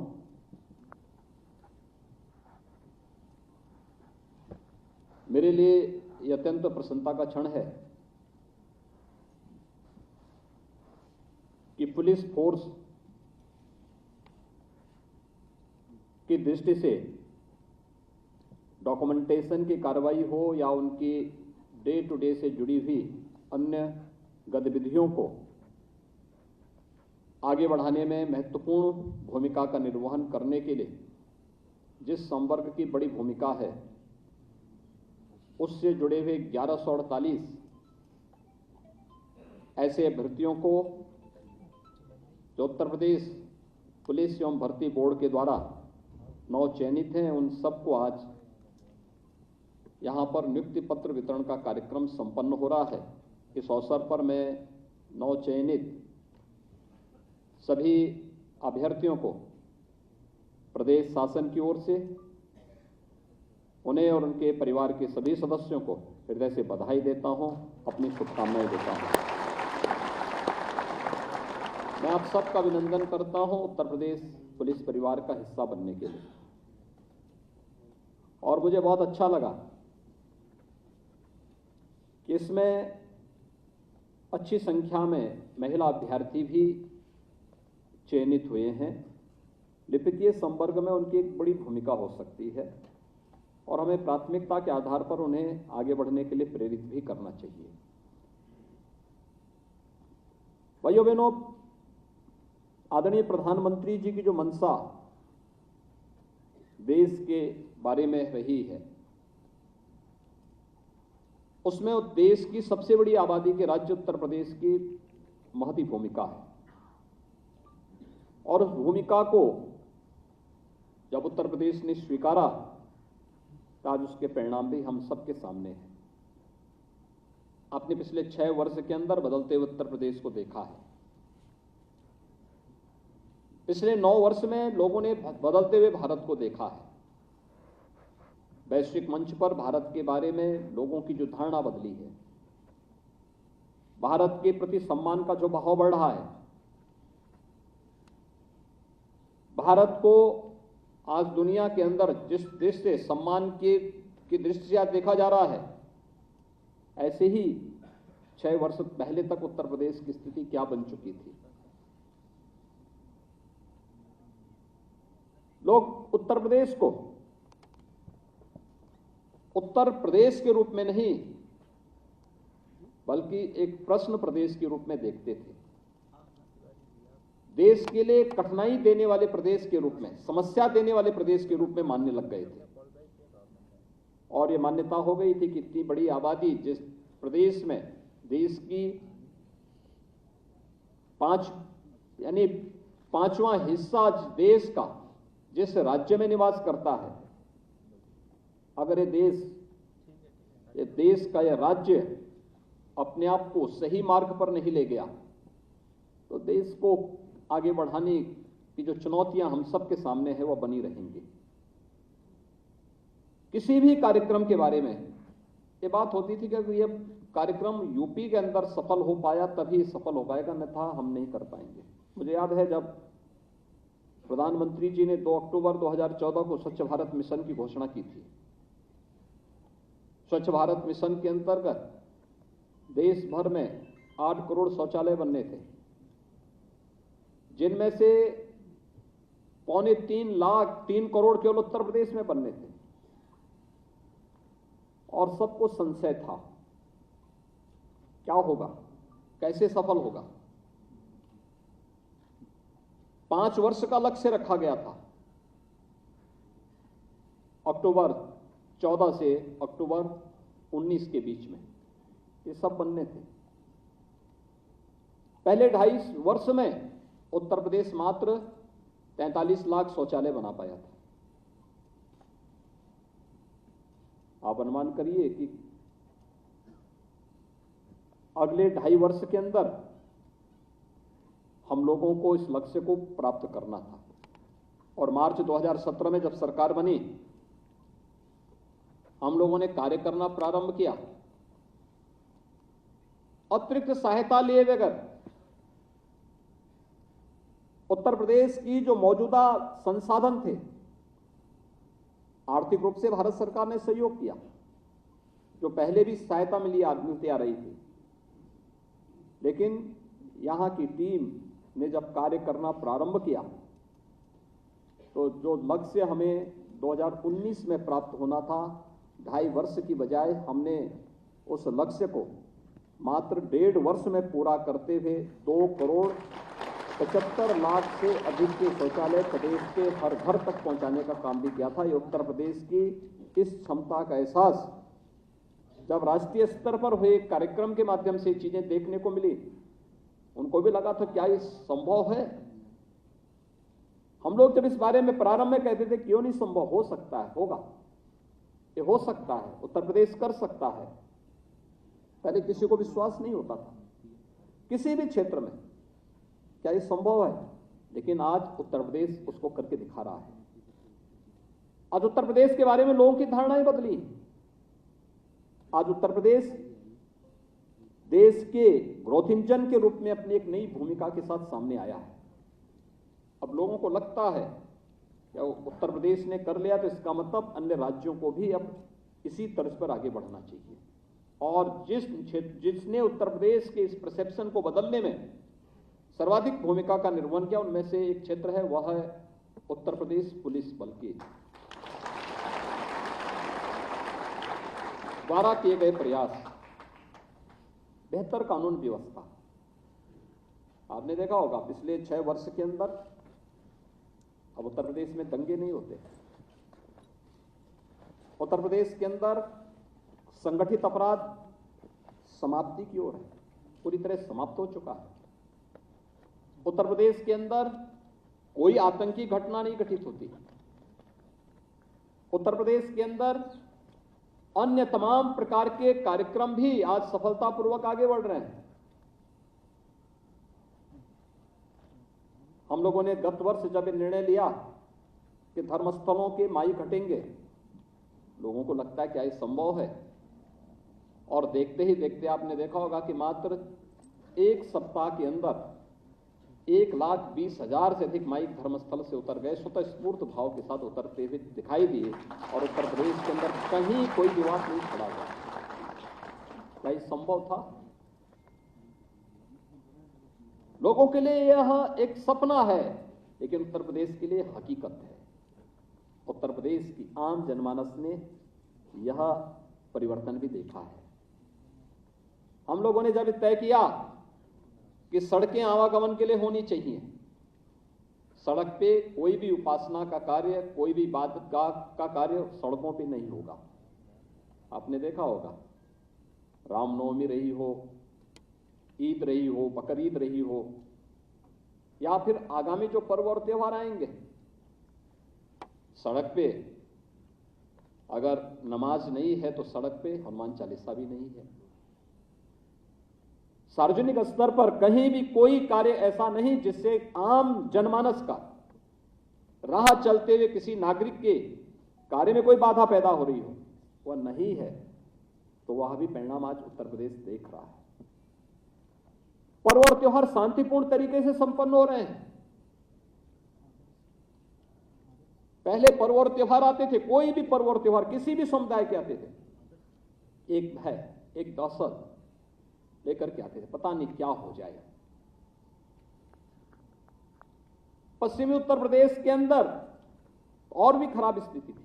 मेरे लिए यह अत्यंत प्रसन्नता का क्षण है कि पुलिस फोर्स की दृष्टि से डॉक्यूमेंटेशन की कार्रवाई हो या उनकी डे टू डे से जुड़ी हुई अन्य गतिविधियों को आगे बढ़ाने में महत्वपूर्ण भूमिका का निर्वहन करने के लिए जिस संवर्ग की बड़ी भूमिका है, उससे जुड़े हुए 1148 ऐसे अभ्यर्थियों को जो उत्तर प्रदेश पुलिस एवं भर्ती बोर्ड के द्वारा नव चयनित हैं, उन सबको आज यहां पर नियुक्ति पत्र वितरण का कार्यक्रम संपन्न हो रहा है। इस अवसर पर मैं नव चयनित सभी अभ्यर्थियों को प्रदेश शासन की ओर से उन्हें और उनके परिवार के सभी सदस्यों को हृदय से बधाई देता हूं, अपनी शुभकामनाएं देता हूं। मैं आप सबका अभिनंदन करता हूं उत्तर प्रदेश पुलिस परिवार का हिस्सा बनने के लिए, और मुझे बहुत अच्छा लगा कि इसमें अच्छी संख्या में महिला अभ्यर्थी भी चयनित हुए हैं। लिपिकीय संवर्ग में उनकी एक बड़ी भूमिका हो सकती है और हमें प्राथमिकता के आधार पर उन्हें आगे बढ़ने के लिए प्रेरित भी करना चाहिए। भाइयों बहनों, आदरणीय प्रधानमंत्री जी की जो मंशा देश के बारे में रही है, उसमें देश की सबसे बड़ी आबादी के राज्य उत्तर प्रदेश की महती भूमिका है, और उस भूमिका को जब उत्तर प्रदेश ने स्वीकारा तो आज उसके परिणाम भी हम सबके सामने हैं। आपने पिछले 6 वर्ष के अंदर बदलते हुए उत्तर प्रदेश को देखा है। पिछले 9 वर्ष में लोगों ने बदलते हुए भारत को देखा है। वैश्विक मंच पर भारत के बारे में लोगों की जो धारणा बदली है, भारत के प्रति सम्मान का जो भाव बढ़ रहा है, भारत को आज दुनिया के अंदर जिस दृष्टि से सम्मान की दृष्टि से आज देखा जा रहा है, ऐसे ही 6 वर्ष पहले तक उत्तर प्रदेश की स्थिति क्या बन चुकी थी। लोग उत्तर प्रदेश को उत्तर प्रदेश के रूप में नहीं बल्कि एक प्रश्न प्रदेश के रूप में देखते थे। देश के लिए कठिनाई देने वाले प्रदेश के रूप में, समस्या देने वाले प्रदेश के रूप में मानने लग गए थे, और ये मान्यता हो गई थी कि इतनी बड़ी आबादी जिस प्रदेश में देश की 5वां हिस्सा देश का जिस राज्य में निवास करता है, अगर ये देश का यह राज्य अपने आप को सही मार्ग पर नहीं ले गया तो देश को आगे बढ़ाने की जो चुनौतियां हम सबके सामने है वो बनी रहेंगी। किसी भी कार्यक्रम के बारे में ये बात होती थी कि ये कार्यक्रम यूपी के अंदर सफल हो पाया तभी सफल हो पाएगा, अन्यथा हम नहीं कर पाएंगे। मुझे याद है जब प्रधानमंत्री जी ने 2 अक्टूबर 2014 को स्वच्छ भारत मिशन की घोषणा की थी। स्वच्छ भारत मिशन के अंतर्गत देश भर में 8 करोड़ शौचालय बनने थे, जिनमें से 3 करोड़ केवल उत्तर प्रदेश में बनने थे और सबको संशय था क्या होगा, कैसे सफल होगा। 5 वर्ष का लक्ष्य रखा गया था। अक्टूबर 14 से अक्टूबर 19 के बीच में ये सब बनने थे। पहले 2.5 वर्ष में उत्तर प्रदेश मात्र 43 लाख शौचालय बना पाया था। आप अनुमान करिए कि अगले 2.5 वर्ष के अंदर हम लोगों को इस लक्ष्य को प्राप्त करना था। और मार्च 2017 में जब सरकार बनी, हम लोगों ने कार्य करना प्रारंभ किया। अतिरिक्त सहायता लिए बगैर उत्तर प्रदेश की जो मौजूदा संसाधन थे, आर्थिक रूप से भारत सरकार ने सहयोग किया। जो पहले भी सहायता मिलती आ रही थी, लेकिन यहां की टीम ने जब कार्य करना प्रारंभ किया तो जो लक्ष्य हमें 2019 में प्राप्त होना था, 2.5 वर्ष की बजाय हमने उस लक्ष्य को मात्र 1.5 वर्ष में पूरा करते हुए 2 करोड़ 75 लाख से अधिक के शौचालय प्रदेश के हर घर तक पहुंचाने का काम भी किया था। ये उत्तर प्रदेश की इस क्षमता का एहसास जब राष्ट्रीय स्तर पर हुए कार्यक्रम के माध्यम से चीजें देखने को मिली, उनको भी लगा था क्या ये संभव है। हम लोग जब इस बारे में प्रारंभ में कहते थे क्यों नहीं संभव, हो सकता है, होगा, ये हो सकता है, उत्तर प्रदेश कर सकता है। पहले किसी को विश्वास नहीं होता था किसी भी क्षेत्र में क्या ये संभव है, लेकिन आज उत्तर प्रदेश उसको करके दिखा रहा है। आज उत्तर प्रदेश के बारे में लोगों की धारणाएं बदली। आज उत्तर प्रदेश देश के ग्रोथ इंजन के रूप में अपनी एक नई भूमिका के साथ सामने आया है। अब लोगों को लगता है कि उत्तर प्रदेश ने कर लिया तो इसका मतलब अन्य राज्यों को भी अब इसी तर्ज पर आगे बढ़ना चाहिए। और जिसने उत्तर प्रदेश के इस परसेप्शन को बदलने में सर्वाधिक भूमिका का निर्वहन किया, उनमें से एक क्षेत्र है, वह है उत्तर प्रदेश पुलिस बल के द्वारा किए गए प्रयास। बेहतर कानून व्यवस्था, आपने देखा होगा पिछले 6 वर्ष के अंदर अब उत्तर प्रदेश में दंगे नहीं होते। उत्तर प्रदेश के अंदर संगठित अपराध समाप्ति की ओर है, पूरी तरह समाप्त हो चुका है। उत्तर प्रदेश के अंदर कोई आतंकी घटना नहीं घटित होती। उत्तर प्रदेश के अंदर अन्य तमाम प्रकार के कार्यक्रम भी आज सफलतापूर्वक आगे बढ़ रहे हैं। हम लोगों ने गत वर्ष जब निर्णय लिया कि धर्मस्थलों के माई घटेंगे, लोगों को लगता है क्या ये संभव है, और देखते ही देखते आपने देखा होगा कि मात्र 1 सप्ताह के अंदर 1,20,000 से अधिक माइक धर्मस्थल से उतर गए, स्वतः स्फूर्त भाव के साथ उतरते हुए दिखाई दिए, और उत्तर प्रदेश के अंदर कहीं कोई विवाद नहीं खड़ा हुआ। क्या ये संभव था? लोगों के लिए यह एक सपना है, लेकिन उत्तर प्रदेश के लिए हकीकत है। उत्तर प्रदेश की आम जनमानस ने यह परिवर्तन भी देखा है। हम लोगों ने जब तय किया कि सड़कें आवागमन के लिए होनी चाहिए, सड़क पे कोई भी उपासना का कार्य, कोई भी इबादत का कार्य सड़कों पे नहीं होगा। आपने देखा होगा, रामनवमी रही हो, ईद रही हो, बकरीद रही हो, या फिर आगामी जो पर्व और त्योहार आएंगे, सड़क पे अगर नमाज नहीं है तो सड़क पे हनुमान चालीसा भी नहीं है। सार्वजनिक स्तर पर कहीं भी कोई कार्य ऐसा नहीं जिससे आम जनमानस का राह चलते हुए किसी नागरिक के कार्य में कोई बाधा पैदा हो रही हो, वह नहीं है। तो वह भी परिणाम आज उत्तर प्रदेश देख रहा है। पर्व और त्योहार शांतिपूर्ण तरीके से संपन्न हो रहे हैं। पहले पर्व और त्योहार आते थे, कोई भी पर्व और त्योहार किसी भी समुदाय के आते थे, एक भय, एक दहशत लेकर के आते थे, पता नहीं क्या हो जाएगा। पश्चिमी उत्तर प्रदेश के अंदर और भी खराब स्थिति थी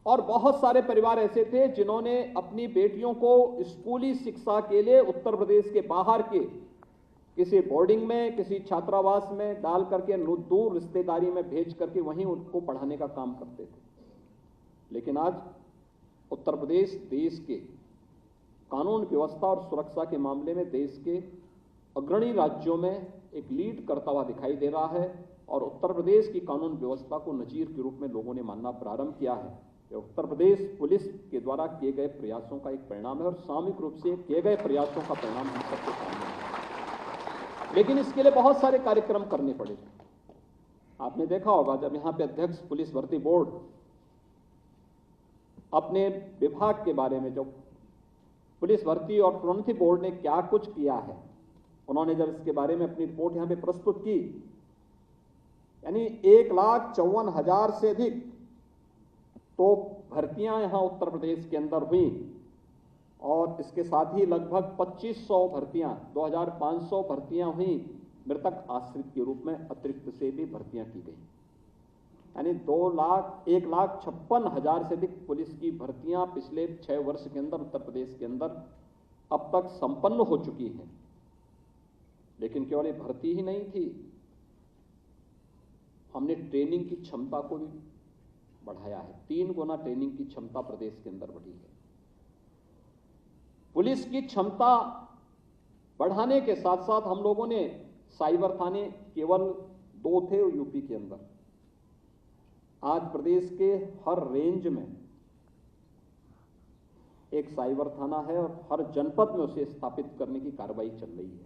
और बहुत सारे परिवार ऐसे थे जिन्होंने अपनी बेटियों को स्कूली शिक्षा के लिए उत्तर प्रदेश के बाहर के किसी बोर्डिंग में, किसी छात्रावास में डाल करके दूर रिश्तेदारी में भेज करके वहीं उनको पढ़ाने का काम करते थे। लेकिन आज उत्तर प्रदेश देश के कानून व्यवस्था और सुरक्षा के मामले में देश के अग्रणी राज्यों में एक लीड करता हुआ दिखाई दे रहा है और उत्तर प्रदेश की कानून व्यवस्था को नजीर के रूप में लोगों ने मानना प्रारंभ किया है। यह उत्तर प्रदेश पुलिस के द्वारा किए गए प्रयासों का एक परिणाम है और सामूहिक रूप से किए गए प्रयासों का परिणाम हम सबके सामने है। लेकिन इसके लिए बहुत सारे कार्यक्रम करने पड़े। आपने देखा होगा जब यहां पे अध्यक्ष पुलिस भर्ती बोर्ड अपने विभाग के बारे में, जो पुलिस भर्ती और प्रोन्नति बोर्ड ने क्या कुछ किया है, उन्होंने जब इसके बारे में अपनी रिपोर्ट यहां पे प्रस्तुत की, यानी 1,54,000 से अधिक तो भर्तियां यहां उत्तर प्रदेश के अंदर हुई और इसके साथ ही लगभग 2500 भर्तियां, 2,500 भर्तियां हुई मृतक आश्रित के रूप में अतिरिक्त से भी भर्तियां की गई। यानी 1,56,000 से अधिक पुलिस की भर्तियां पिछले 6 वर्ष के अंदर उत्तर प्रदेश के अंदर अब तक संपन्न हो चुकी हैं। लेकिन केवल ये भर्ती ही नहीं थी, हमने ट्रेनिंग की क्षमता को भी बढ़ाया है। 3 गुना ट्रेनिंग की क्षमता प्रदेश के अंदर बढ़ी है। पुलिस की क्षमता बढ़ाने के साथ साथ हम लोगों ने साइबर थाने केवल 2 थे यूपी के अंदर, आज प्रदेश के हर रेंज में एक साइबर थाना है और हर जनपद में उसे स्थापित करने की कार्रवाई चल रही है।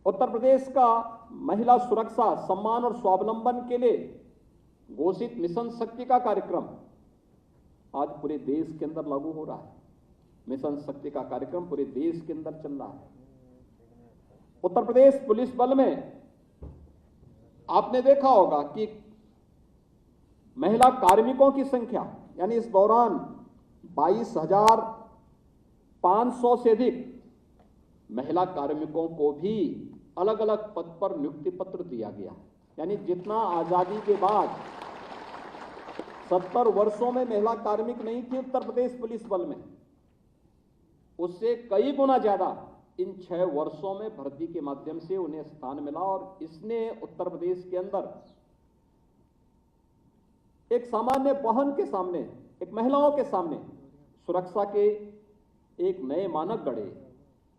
उत्तर प्रदेश का महिला सुरक्षा, सम्मान और स्वावलंबन के लिए घोषित मिशन शक्ति का कार्यक्रम आज पूरे देश के अंदर लागू हो रहा है। मिशन शक्ति का कार्यक्रम पूरे देश के अंदर चल रहा है। उत्तर प्रदेश पुलिस बल में आपने देखा होगा कि महिला कार्मिकों की संख्या, यानी इस दौरान 22,500 से अधिक महिला कार्मिकों को भी अलग अलग पद पर नियुक्ति पत्र दिया गया। यानी जितना आजादी के बाद 70 वर्षों में महिला कार्मिक नहीं थी उत्तर प्रदेश पुलिस बल में, उससे कई गुना ज्यादा इन 6 वर्षों में भर्ती के माध्यम से उन्हें स्थान मिला और इसने उत्तर प्रदेश के अंदर एक सामान्य वाहन के सामने, एक महिलाओं के सामने सुरक्षा के एक नए मानक गढ़े।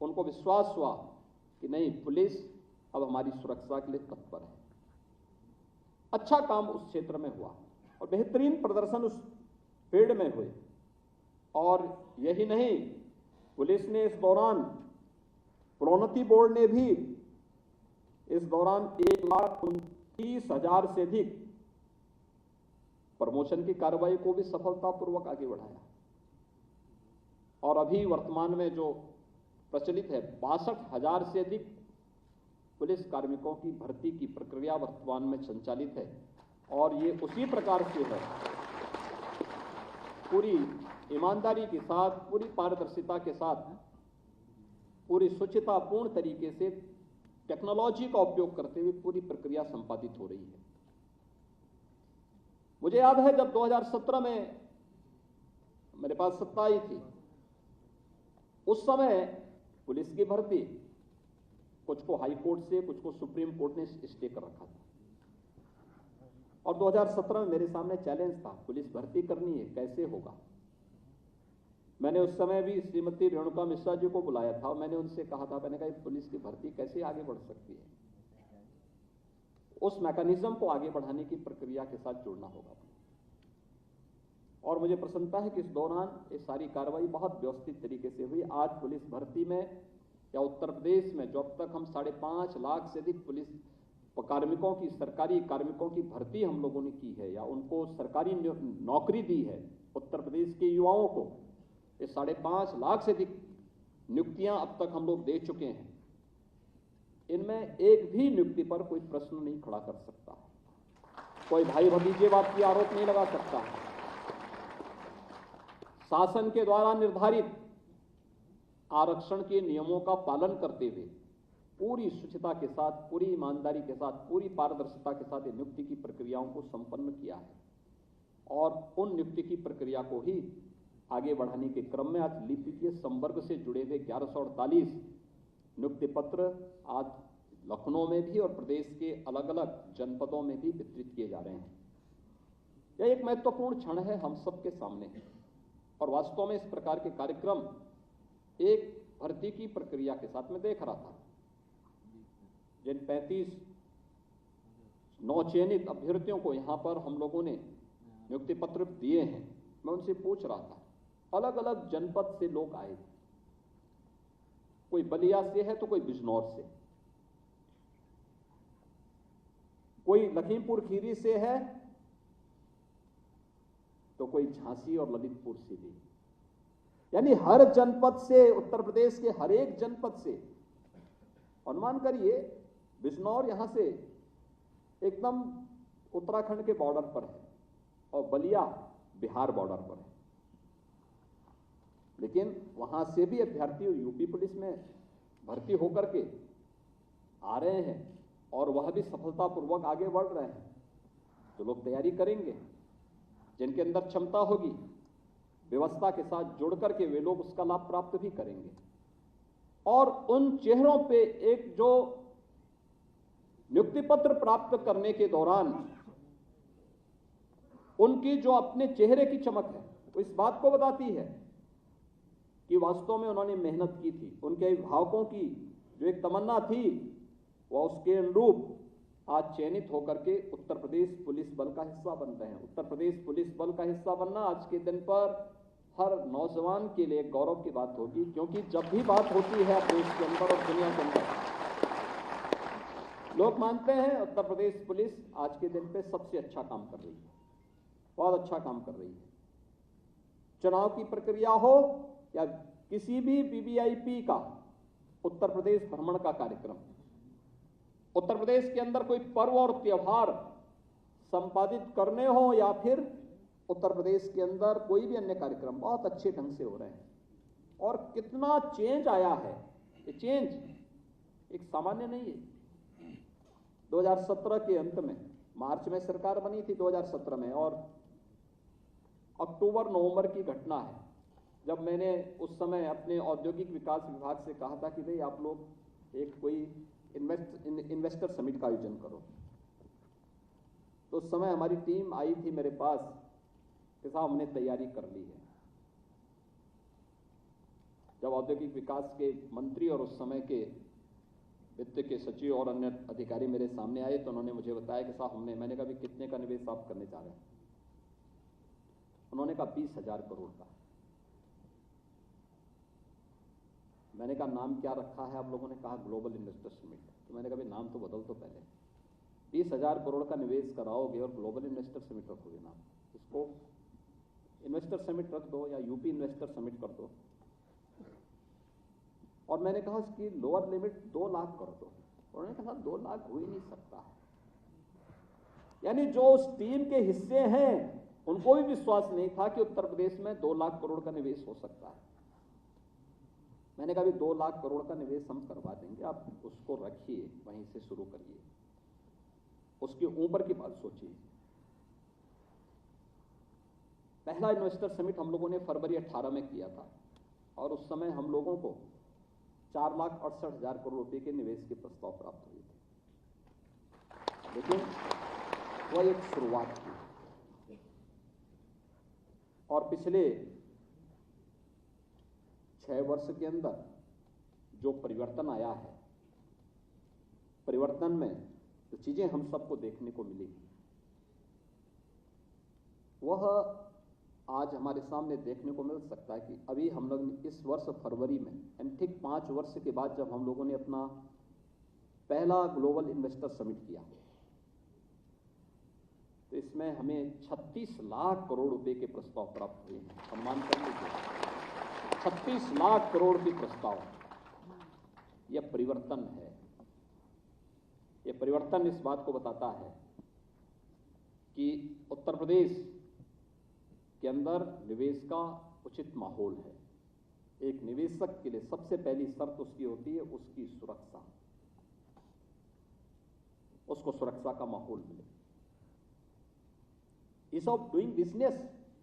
उनको विश्वास हुआ कि नहीं, पुलिस अब हमारी सुरक्षा के लिए तत्पर है। अच्छा काम उस क्षेत्र में हुआ और बेहतरीन प्रदर्शन उस फील्ड में हुए। और यही नहीं, पुलिस ने इस दौरान, प्रोन्नति बोर्ड ने भी इस दौरान 1,29,000 से अधिक प्रमोशन की कार्रवाई को भी सफलतापूर्वक आगे बढ़ाया। और अभी वर्तमान में जो प्रचलित है, 62,000 से अधिक पुलिस कार्मिकों की भर्ती की प्रक्रिया वर्तमान में संचालित है। और ये उसी प्रकार से है, पूरी ईमानदारी के साथ, पूरी पारदर्शिता के साथ, पूरी स्वच्छतापूर्ण तरीके से टेक्नोलॉजी का उपयोग करते हुए पूरी प्रक्रिया संपादित हो रही है। मुझे याद है जब 2017 में मेरे पास सत्ता आई थी, उस समय पुलिस की भर्ती कुछ को हाई कोर्ट से, कुछ को सुप्रीम कोर्ट ने स्टे कर रखा था। और 2017 में मेरे सामने चैलेंज था, पुलिस भर्ती करनी है, कैसे होगा। मैंने उस समय भी श्रीमती रेणुका मिश्रा जी को बुलाया था और मैंने उनसे कहा था, मैंने कहा पुलिस की भर्ती कैसे आगे बढ़ सकती है। उस मैकेनिज्म को आगे बढ़ाने की प्रक्रिया के साथ जुड़ना होगा। और मुझे प्रसन्नता है कि इस दौरान ये सारी कार्रवाई बहुत व्यवस्थित तरीके से हुई। आज पुलिस भर्ती में या उत्तर प्रदेश में जो अब तक हम 5.5 लाख से अधिक पुलिस कार्मिकों की, सरकारी कार्मिकों की भर्ती हम लोगों ने की है या उनको सरकारी नौकरी दी है, उत्तर प्रदेश के युवाओं को ये 5.5 लाख से अधिक नियुक्तियां अब तक हम लोग दे चुके हैं। इनमें एक भी नियुक्ति पर कोई प्रश्न नहीं खड़ा कर सकता, कोई भाई भतीजेवाद की आरोप नहीं लगा सकता। शासन के द्वारा निर्धारित आरक्षण के नियमों का पालन करते हुए पूरी शुचिता के साथ, पूरी ईमानदारी के साथ, पूरी पारदर्शिता के साथ नियुक्ति की प्रक्रियाओं को संपन्न किया है। और उन नियुक्ति की प्रक्रिया को ही आगे बढ़ाने के क्रम में आज लिपिकीय संवर्ग से जुड़े हुए 1148 नियुक्ति पत्र आज लखनऊ में भी और प्रदेश के अलग अलग जनपदों में भी वितरित किए जा रहे हैं। यह एक महत्वपूर्ण क्षण है हम सबके सामने और वास्तव में इस प्रकार के कार्यक्रम एक भर्ती की प्रक्रिया के साथ में देख रहा था। जिन 35 नवचयनित अभ्यर्थियों को यहां पर हम लोगों ने नियुक्ति पत्र दिए हैं, मैं उनसे पूछ रहा था, अलग अलग जनपद से लोग आए थे, कोई बलिया से है तो कोई बिजनौर से, कोई लखीमपुर खीरी से है तो कोई झांसी और ललितपुर से भी। यानी हर जनपद से, उत्तर प्रदेश के हर एक जनपद से, अनुमान करिए बिजनौर यहां से एकदम उत्तराखंड के बॉर्डर पर है और बलिया बिहार बॉर्डर पर है, लेकिन वहां से भी अभ्यर्थी यूपी पुलिस में भर्ती होकर के आ रहे हैं और वह भी सफलतापूर्वक आगे बढ़ रहे हैं। तो लोग तैयारी करेंगे, जिनके अंदर क्षमता होगी व्यवस्था के साथ जुड़ करके वे लोग उसका लाभ प्राप्त भी करेंगे। और उन चेहरों पे एक जो नियुक्ति पत्र प्राप्त करने के दौरान उनकी जो अपने चेहरे की चमक है वो इस बात को बताती है कि वास्तव में उन्होंने मेहनत की थी। उनके अभिभावकों की जो एक तमन्ना थी वह उसके अनुरूप आज चयनित होकर के उत्तर प्रदेश पुलिस बल का हिस्सा बन रहे हैं। उत्तर प्रदेश पुलिस बल का हिस्सा बनना आज के दिन पर हर नौजवान के लिए गौरव की बात होगी, क्योंकि जब भी बात होती है देश के अंदर और दुनिया के अंदर, लोग मानते हैं उत्तर प्रदेश पुलिस आज के दिन पे सबसे अच्छा काम कर रही है, बहुत अच्छा काम कर रही है। चुनाव की प्रक्रिया हो या किसी भी वीवीआईपी का उत्तर प्रदेश भ्रमण का कार्यक्रम, उत्तर प्रदेश के अंदर कोई पर्व और त्योहार संपादित करने हो या फिर उत्तर प्रदेश के अंदर कोई भी अन्य कार्यक्रम, बहुत अच्छे ढंग से हो रहे हैं। और कितना चेंज आया है, ये चेंज एक सामान्य नहीं है। 2017 के अंत में, मार्च में सरकार बनी थी 2017 में, और अक्टूबर नवंबर की घटना है जब मैंने उस समय अपने औद्योगिक विकास विभाग से कहा था कि भाई आप लोग एक कोई इन्वेस्टर समिट का आयोजन करो। तो उस समय हमारी टीम आई थी मेरे पास कि साहब हमने तैयारी कर ली है। जब औद्योगिक विकास के मंत्री और उस समय के वित्त के सचिव और अन्य अधिकारी मेरे सामने आए तो उन्होंने मुझे बताया कि साहब मैंने कहा भी कितने का निवेश आप करने जा रहे हैं? उन्होंने कहा 20,000 करोड़ का। मैंने कहा नाम क्या रखा है आप लोगों ने? कहा ग्लोबल इन्वेस्टर समिट। तो मैंने कहा नाम तो बदल, तो पहले 20,000 करोड़ का निवेश कराओगे और ग्लोबल इन्वेस्टर समिट रखोगे नाम, इसको इन्वेस्टर समिट रख दो या यूपी इन्वेस्टर समिट कर दो। और मैंने कहा इसकी लोअर लिमिट 2 लाख कर दो। उन्होंने कहा 2 लाख हो ही नहीं सकता। यानी जो उस टीम के हिस्से हैं उनको भी विश्वास नहीं था कि उत्तर प्रदेश में 2 लाख करोड़ का निवेश हो सकता है। मैंने कहा 2 लाख करोड़ का निवेश हम करवा देंगे, आप उसको रखिए, वहीं से शुरू करिए, उसके ऊपर की बात सोचिए। पहला इन्वेस्टर समिट हम लोगों ने फरवरी 18 में किया था और उस समय हम लोगों को 4,68,000 करोड़ रुपए के निवेश के प्रस्ताव प्राप्त हुए थे, लेकिन वह एक शुरुआत थी। और पिछले 6 वर्ष के अंदर जो परिवर्तन आया है, परिवर्तन में जो चीजें हम सबको देखने को मिली वह आज हमारे सामने देखने को मिल सकता है कि अभी हम लोग ने इस वर्ष फरवरी में यानी ठीक 5 वर्ष के बाद जब हम लोगों ने अपना पहला ग्लोबल इन्वेस्टर समिट किया तो इसमें हमें 36 लाख करोड़ रुपए के प्रस्ताव प्राप्त हुए हैं। सम्मान करने के 36 लाख करोड़ के प्रस्ताव, यह परिवर्तन है। यह परिवर्तन इस बात को बताता है कि उत्तर प्रदेश के अंदर निवेश का उचित माहौल है। एक निवेशक के लिए सबसे पहली शर्त उसकी होती है उसकी सुरक्षा, उसको सुरक्षा का माहौल मिले। ईज ऑफ डूइंग बिजनेस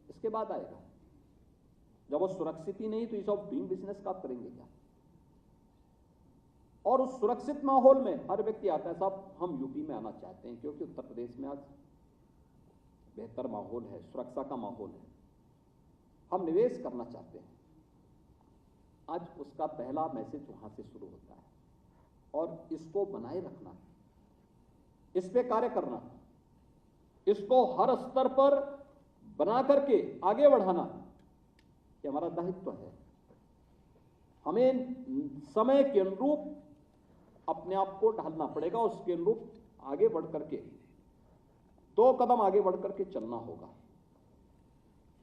इसके बाद आएगा। जब वो सुरक्षित ही नहीं तो ईज ऑफ डूइंग बिजनेस का आप करेंगे क्या? और उस सुरक्षित माहौल में हर व्यक्ति आता है, साहब हम यूपी में आना चाहते हैं क्योंकि उत्तर प्रदेश में आज बेहतर माहौल है, सुरक्षा का माहौल है, हम निवेश करना चाहते हैं। आज उसका पहला मैसेज वहां से शुरू होता है और इसको बनाए रखना, इस पे कार्य करना, इसको हर स्तर पर बना करके आगे बढ़ाना, ये हमारा दायित्व है। हमें समय के अनुरूप अपने आप को ढालना पड़ेगा, उसके अनुरूप आगे बढ़ करके 2 कदम आगे बढ़ करके चलना होगा,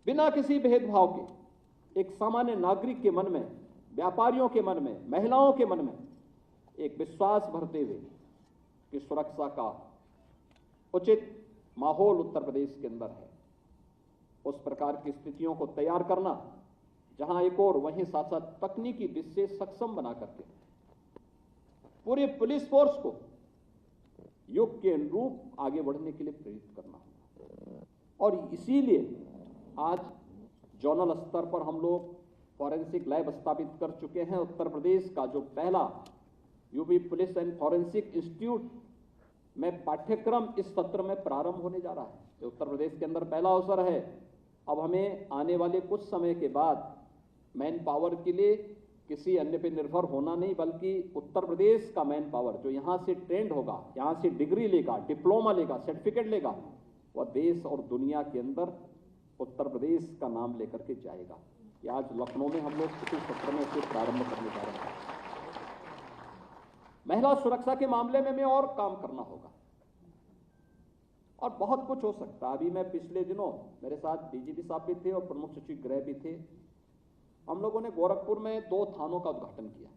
बिना किसी भेदभाव के। एक सामान्य नागरिक के मन में, व्यापारियों के मन में, महिलाओं के मन में एक विश्वास भरते हुए कि सुरक्षा का उचित माहौल उत्तर प्रदेश के अंदर है, उस प्रकार की स्थितियों को तैयार करना, जहां एक और वहीं साथ साथ तकनीकी दृष्टि से सक्षम बना करके पूरे पुलिस फोर्स को युग के अनुरूप आगे बढ़ने के लिए प्रेरित करना होगा। और इसीलिए आज जोनल स्तर पर हम लोग फॉरेंसिक लैब स्थापित कर चुके हैं। उत्तर प्रदेश का जो पहला UP police and forensic institute में पाठ्यक्रम इस सत्र में प्रारंभ होने जा रहा है। ये उत्तर प्रदेश के अंदर पहला अवसर है। अब हमें आने वाले कुछ समय के बाद मैन पावर के लिए किसी अन्य पे निर्भर होना नहीं, बल्कि उत्तर प्रदेश का मैन पावर जो यहां से ट्रेंड होगा, यहां से डिग्री लेगा, डिप्लोमा लेगा, सर्टिफिकेट लेगा, वह देश और दुनिया के अंदर उत्तर प्रदेश का नाम लेकर के जाएगा। ये आज लखनऊ में हम लोग इसी सत्र में इसे प्रारंभ करने जा रहे हैं। महिला सुरक्षा के मामले में हमें और काम करना होगा और बहुत कुछ हो सकता है। अभी मैं पिछले दिनों मेरे साथ डीजीपी साहब भी थे और प्रमुख सचिव गृह भी थे। हम लोगों ने गोरखपुर में 2 थानों का उद्घाटन किया,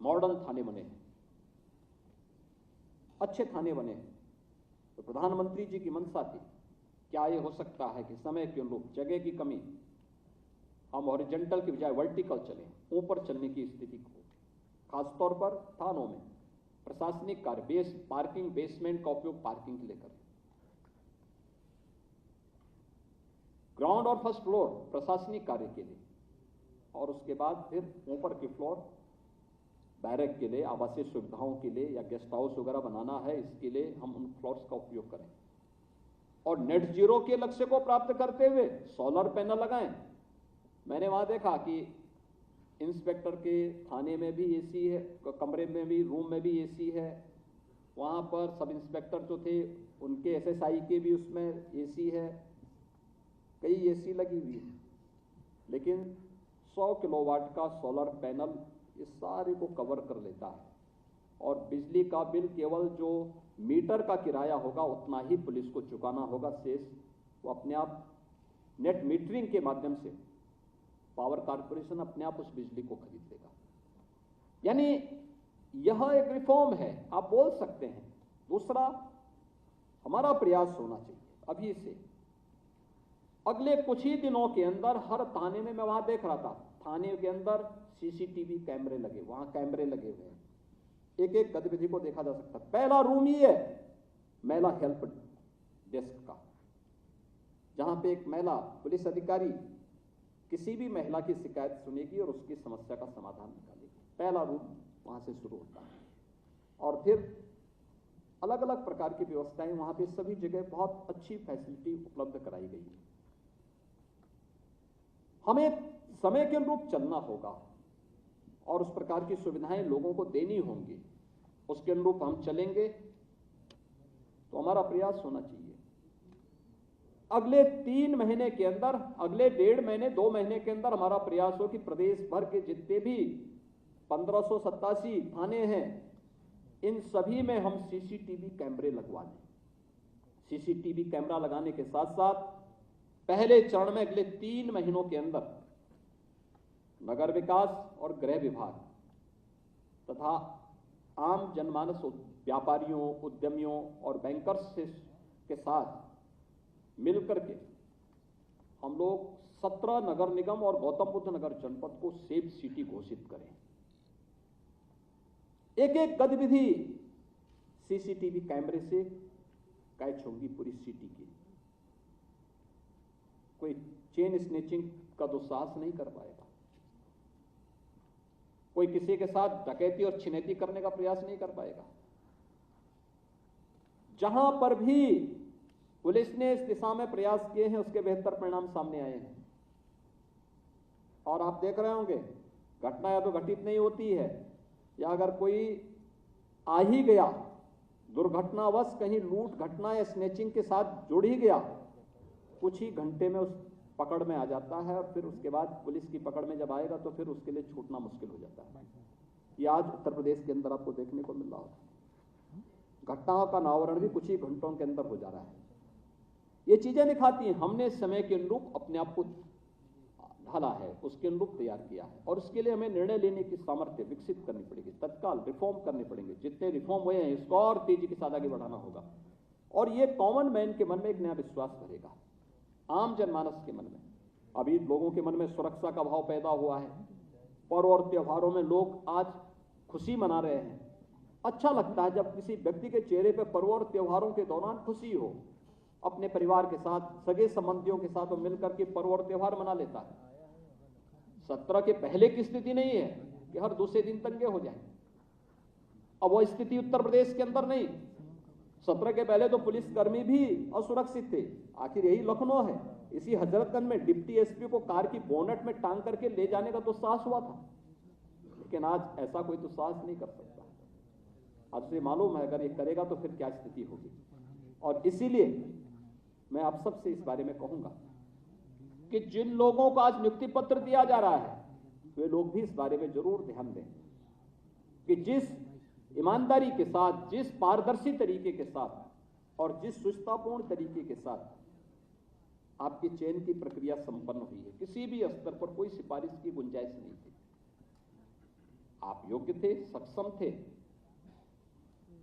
मॉडर्न थाने बने हैं, अच्छे थाने बने हैं। तो प्रधानमंत्री जी की मंशा थी, क्या ये हो सकता है कि समय के अनुरूप जगह की कमी, हम हॉरिजॉन्टल की बजाय वर्टिकल चलें, ऊपर चलने की स्थिति को, खासतौर पर थानों में प्रशासनिक कार्य, पार्किंग, बेसमेंट का उपयोग पार्किंग के लिए करें, ग्राउंड और फर्स्ट फ्लोर प्रशासनिक कार्य के लिए, और उसके बाद फिर ऊपर के फ्लोर बैरक के लिए, आवासीय सुविधाओं के लिए या गेस्ट हाउस वगैरह बनाना है, इसके लिए हम उन फ्लोर्स का उपयोग करें। और नेट जीरो के लक्ष्य को प्राप्त करते हुए सोलर पैनल लगाएं। मैंने वहां देखा कि इंस्पेक्टर के थाने में भी एसी है, कमरे में भी, रूम में भी एसी है, वहां पर सब इंस्पेक्टर जो थे उनके एसएसआई के भी उसमें एसी है, कई एसी लगी हुई है, लेकिन 100 किलोवाट का सोलर पैनल इस सारे को कवर कर लेता है और बिजली का बिल केवल जो मीटर का किराया होगा उतना ही पुलिस को चुकाना होगा, शेष वो अपने आप नेट मीटरिंग के माध्यम से पावर कारपोरेशन अपने आप उस बिजली को खरीद लेगा। यानी यह एक रिफॉर्म है, आप बोल सकते हैं। दूसरा, हमारा प्रयास होना चाहिए अभी से अगले कुछ ही दिनों के अंदर हर थाने में, मैं वहां देख रहा था, थाने के अंदर सीसीटीवी कैमरे लगे, वहां कैमरे लगे हुए हैं, एक एक गतिविधि को देखा जा सकता है। पहला रूम ही है महिला हेल्प डेस्क का, जहां पे एक महिला पुलिस अधिकारी किसी भी महिला की शिकायत सुनेगी और उसकी समस्या का समाधान निकालेगी। पहला रूम वहां से शुरू होता है और फिर अलग अलग प्रकार की व्यवस्थाएं वहां पे सभी जगह बहुत अच्छी फैसिलिटी उपलब्ध कराई गई है। हमें समय के अनुरूप चलना होगा और उस प्रकार की सुविधाएं लोगों को देनी होंगी उसके अनुरूप हम चलेंगे, तो हमारा प्रयास होना चाहिए अगले 3 महीने के अंदर, अगले 1.5 महीने 2 महीने के अंदर हमारा प्रयास हो कि प्रदेश भर के जितने भी 1587 थाने हैं, इन सभी में हम सीसीटीवी कैमरे लगवा दें। सीसीटीवी कैमरा लगाने के साथ साथ पहले चरण में अगले 3 महीनों के अंदर नगर विकास और गृह विभाग तथा आम जनमानस, व्यापारियों, उद्यमियों और बैंकर्स के साथ मिलकर के हम लोग 17 नगर निगम और गौतम बुद्ध नगर जनपद को सेफ सिटी घोषित करें। एक एक गतिविधि सीसीटीवी कैमरे से कैच होगी पूरी सिटी की। कोई चेन स्नेचिंग का दुस्साहस नहीं कर पाएगा, कोई किसी के साथ डकैती और छिनैती करने का प्रयास नहीं कर पाएगा। जहां पर भी पुलिस ने इस दिशा में प्रयास किए हैं, उसके बेहतर परिणाम सामने आए हैं। और आप देख रहे होंगे, घटना या तो घटित नहीं होती है, या अगर कोई आ ही गया, दुर्घटनावश कहीं लूट घटना या स्नेचिंग के साथ जुड़ ही गया, कुछ ही घंटे में उस पकड़ में आ जाता है। और फिर उसके बाद पुलिस की पकड़ में जब आएगा तो फिर उसके लिए छूटना मुश्किल हो जाता है। ये आज उत्तर प्रदेश के अंदर आपको देखने को मिल रहा होगा। घटनाओं का अनावरण भी कुछ ही घंटों के अंदर हो जा रहा है। ये चीजें दिखाती हैं हमने समय के अनुरूप अपने आप को ढाला है, उसके अनुरूप तैयार किया है, और उसके लिए हमें निर्णय लेने की सामर्थ्य विकसित करनी पड़ेगी। तत्काल रिफॉर्म करने पड़ेंगे, जितने रिफॉर्म हुए हैं इसको और तेजी के साथ आगे बढ़ाना होगा। और ये कॉमन मैन के मन में एक नया विश्वास भरेगा, आम जनमानस के मन में। अभी लोगों के मन में सुरक्षा का भाव पैदा हुआ है। पर्व और त्योहारों में लोग आज खुशी मना रहे हैं। अच्छा लगता है जब किसी व्यक्ति के चेहरे पर पर्व और त्योहारों के दौरान खुशी हो, अपने परिवार के साथ, सगे संबंधियों के साथ मिलकर के पर्व और त्योहार मना लेता है। 17 के पहले की स्थिति नहीं है कि हर दूसरे दिन दंगे हो जाए। अब वो स्थिति उत्तर प्रदेश के अंदर नहीं। 17 के पहले तो पुलिसकर्मी भी असुरक्षित थे। आखिर यही लखनऊ है। इसी हजरतगंज में डिप्टी एसपी को कार की बोनेट में टांग करके ले जाने का दुस्साहस हुआ था, लेकिन आज ऐसा कोई दुस्साहस नहीं कर सकता। आज से मालूम है अगर ये करेगा तो फिर क्या स्थिति होगी। और इसीलिए मैं आप सबसे इस बारे में कहूंगा कि जिन लोगों को आज नियुक्ति पत्र दिया जा रहा है, वे लोग भी इस बारे में जरूर ध्यान दें कि जिस ईमानदारी के साथ, जिस पारदर्शी तरीके के साथ और जिस सुचितापूर्ण तरीके के साथ आपकी चयन की प्रक्रिया संपन्न हुई है, किसी भी स्तर पर कोई सिफारिश की गुंजाइश नहीं थी। आप योग्य थे, सक्षम थे।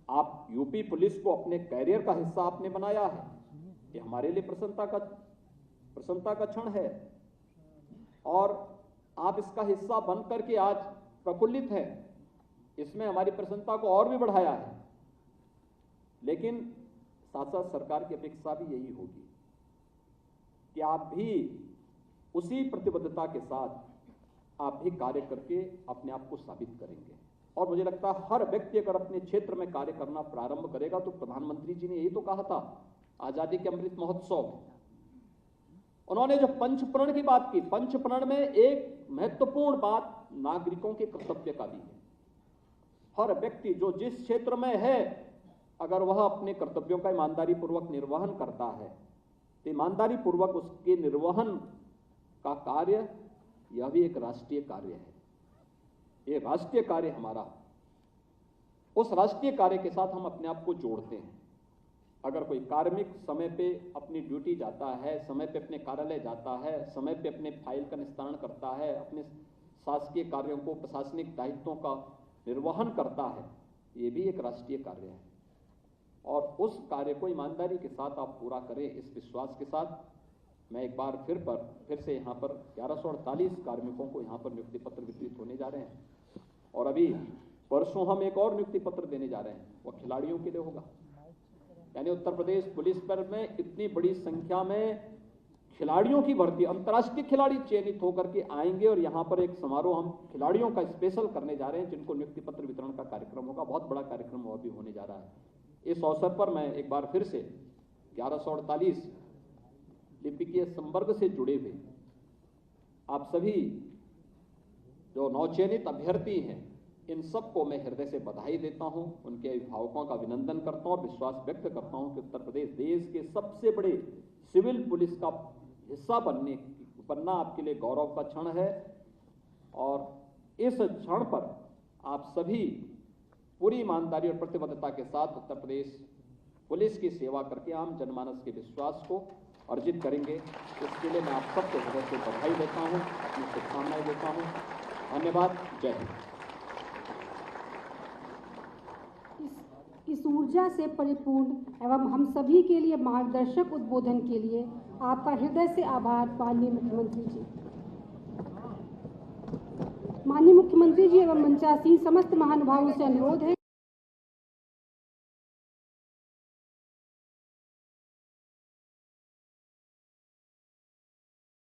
आप यूपी पुलिस को अपने कैरियर का हिस्सा आपने बनाया है। ये हमारे लिए प्रसन्नता का क्षण है, और आप इसका हिस्सा बन करके आज प्रफुल्लित हैं। इसमें हमारी प्रसन्नता को और भी बढ़ाया है। लेकिन साथ साथ सरकार की अपेक्षा भी यही होगी कि आप भी उसी प्रतिबद्धता के साथ आप भी कार्य करके अपने आप को साबित करेंगे। और मुझे लगता है हर व्यक्ति अगर अपने क्षेत्र में कार्य करना प्रारंभ करेगा, तो प्रधानमंत्री जी ने यही तो कहा था आजादी के अमृत महोत्सव में। उन्होंने जो पंचप्रण की बात की, पंचप्रण में एक महत्वपूर्ण बात नागरिकों के कर्तव्य का भी है। हर व्यक्ति जो जिस क्षेत्र में है, अगर वह अपने कर्तव्यों का ईमानदारी पूर्वक निर्वहन करता है, तो ईमानदारी पूर्वक उसके निर्वहन का कार्य यह भी एक राष्ट्रीय कार्य है। ये राष्ट्रीय कार्य हमारा, उस राष्ट्रीय कार्य के साथ हम अपने आप को जोड़ते हैं। अगर कोई कार्मिक समय पे अपनी ड्यूटी जाता है, समय पे अपने कार्यालय जाता है, समय पे अपने फाइल का निस्तारण करता है, अपने शासकीय कार्यों को, प्रशासनिक दायित्वों का निर्वहन करता है, ये भी एक राष्ट्रीय कार्य है। और उस कार्य को ईमानदारी के साथ आप पूरा करें, इस विश्वास के साथ मैं एक बार फिर से यहाँ पर 1148 कार्मिकों को यहाँ पर नियुक्ति पत्र वितरित होने जा रहे हैं। और अभी परसों हम एक और नियुक्ति पत्र देने जा रहे हैं, वो खिलाड़ियों के लिए होगा। यानी उत्तर प्रदेश पुलिस पर में इतनी बड़ी संख्या में खिलाड़ियों की भर्ती, अंतर्राष्ट्रीय खिलाड़ी चयनित होकर के आएंगे, और यहाँ पर एक समारोह हम खिलाड़ियों का स्पेशल करने जा रहे हैं, जिनको नियुक्ति पत्र वितरण का कार्यक्रम होगा। बहुत बड़ा कार्यक्रम वह भी होने जा रहा है। इस अवसर पर मैं एक बार फिर से 1148 लिपिकीय संवर्ग से जुड़े हुए आप सभी जो नवचयनित अभ्यर्थी हैं, इन सबको मैं हृदय से बधाई देता हूं, उनके अभिभावकों का अभिनंदन करता हूं और विश्वास व्यक्त करता हूं कि उत्तर प्रदेश देश के सबसे बड़े सिविल पुलिस का हिस्सा बनना आपके लिए गौरव का क्षण है। और इस क्षण पर आप सभी पूरी ईमानदारी और प्रतिबद्धता के साथ उत्तर प्रदेश पुलिस की सेवा करके आम जनमानस के विश्वास को अर्जित करेंगे। इसके लिए मैं आप सबको हृदय से बधाई देता हूं, अपनी शुभकामनाएं देता हूं। धन्यवाद। जय हिंद। इस ऊर्जा से परिपूर्ण एवं हम सभी के लिए मार्गदर्शक उद्बोधन के लिए आपका हृदय से आभार माननीय मुख्यमंत्री जी। माननीय मुख्यमंत्री जी एवं मंचासीन समस्त महानुभावों से अनुरोध है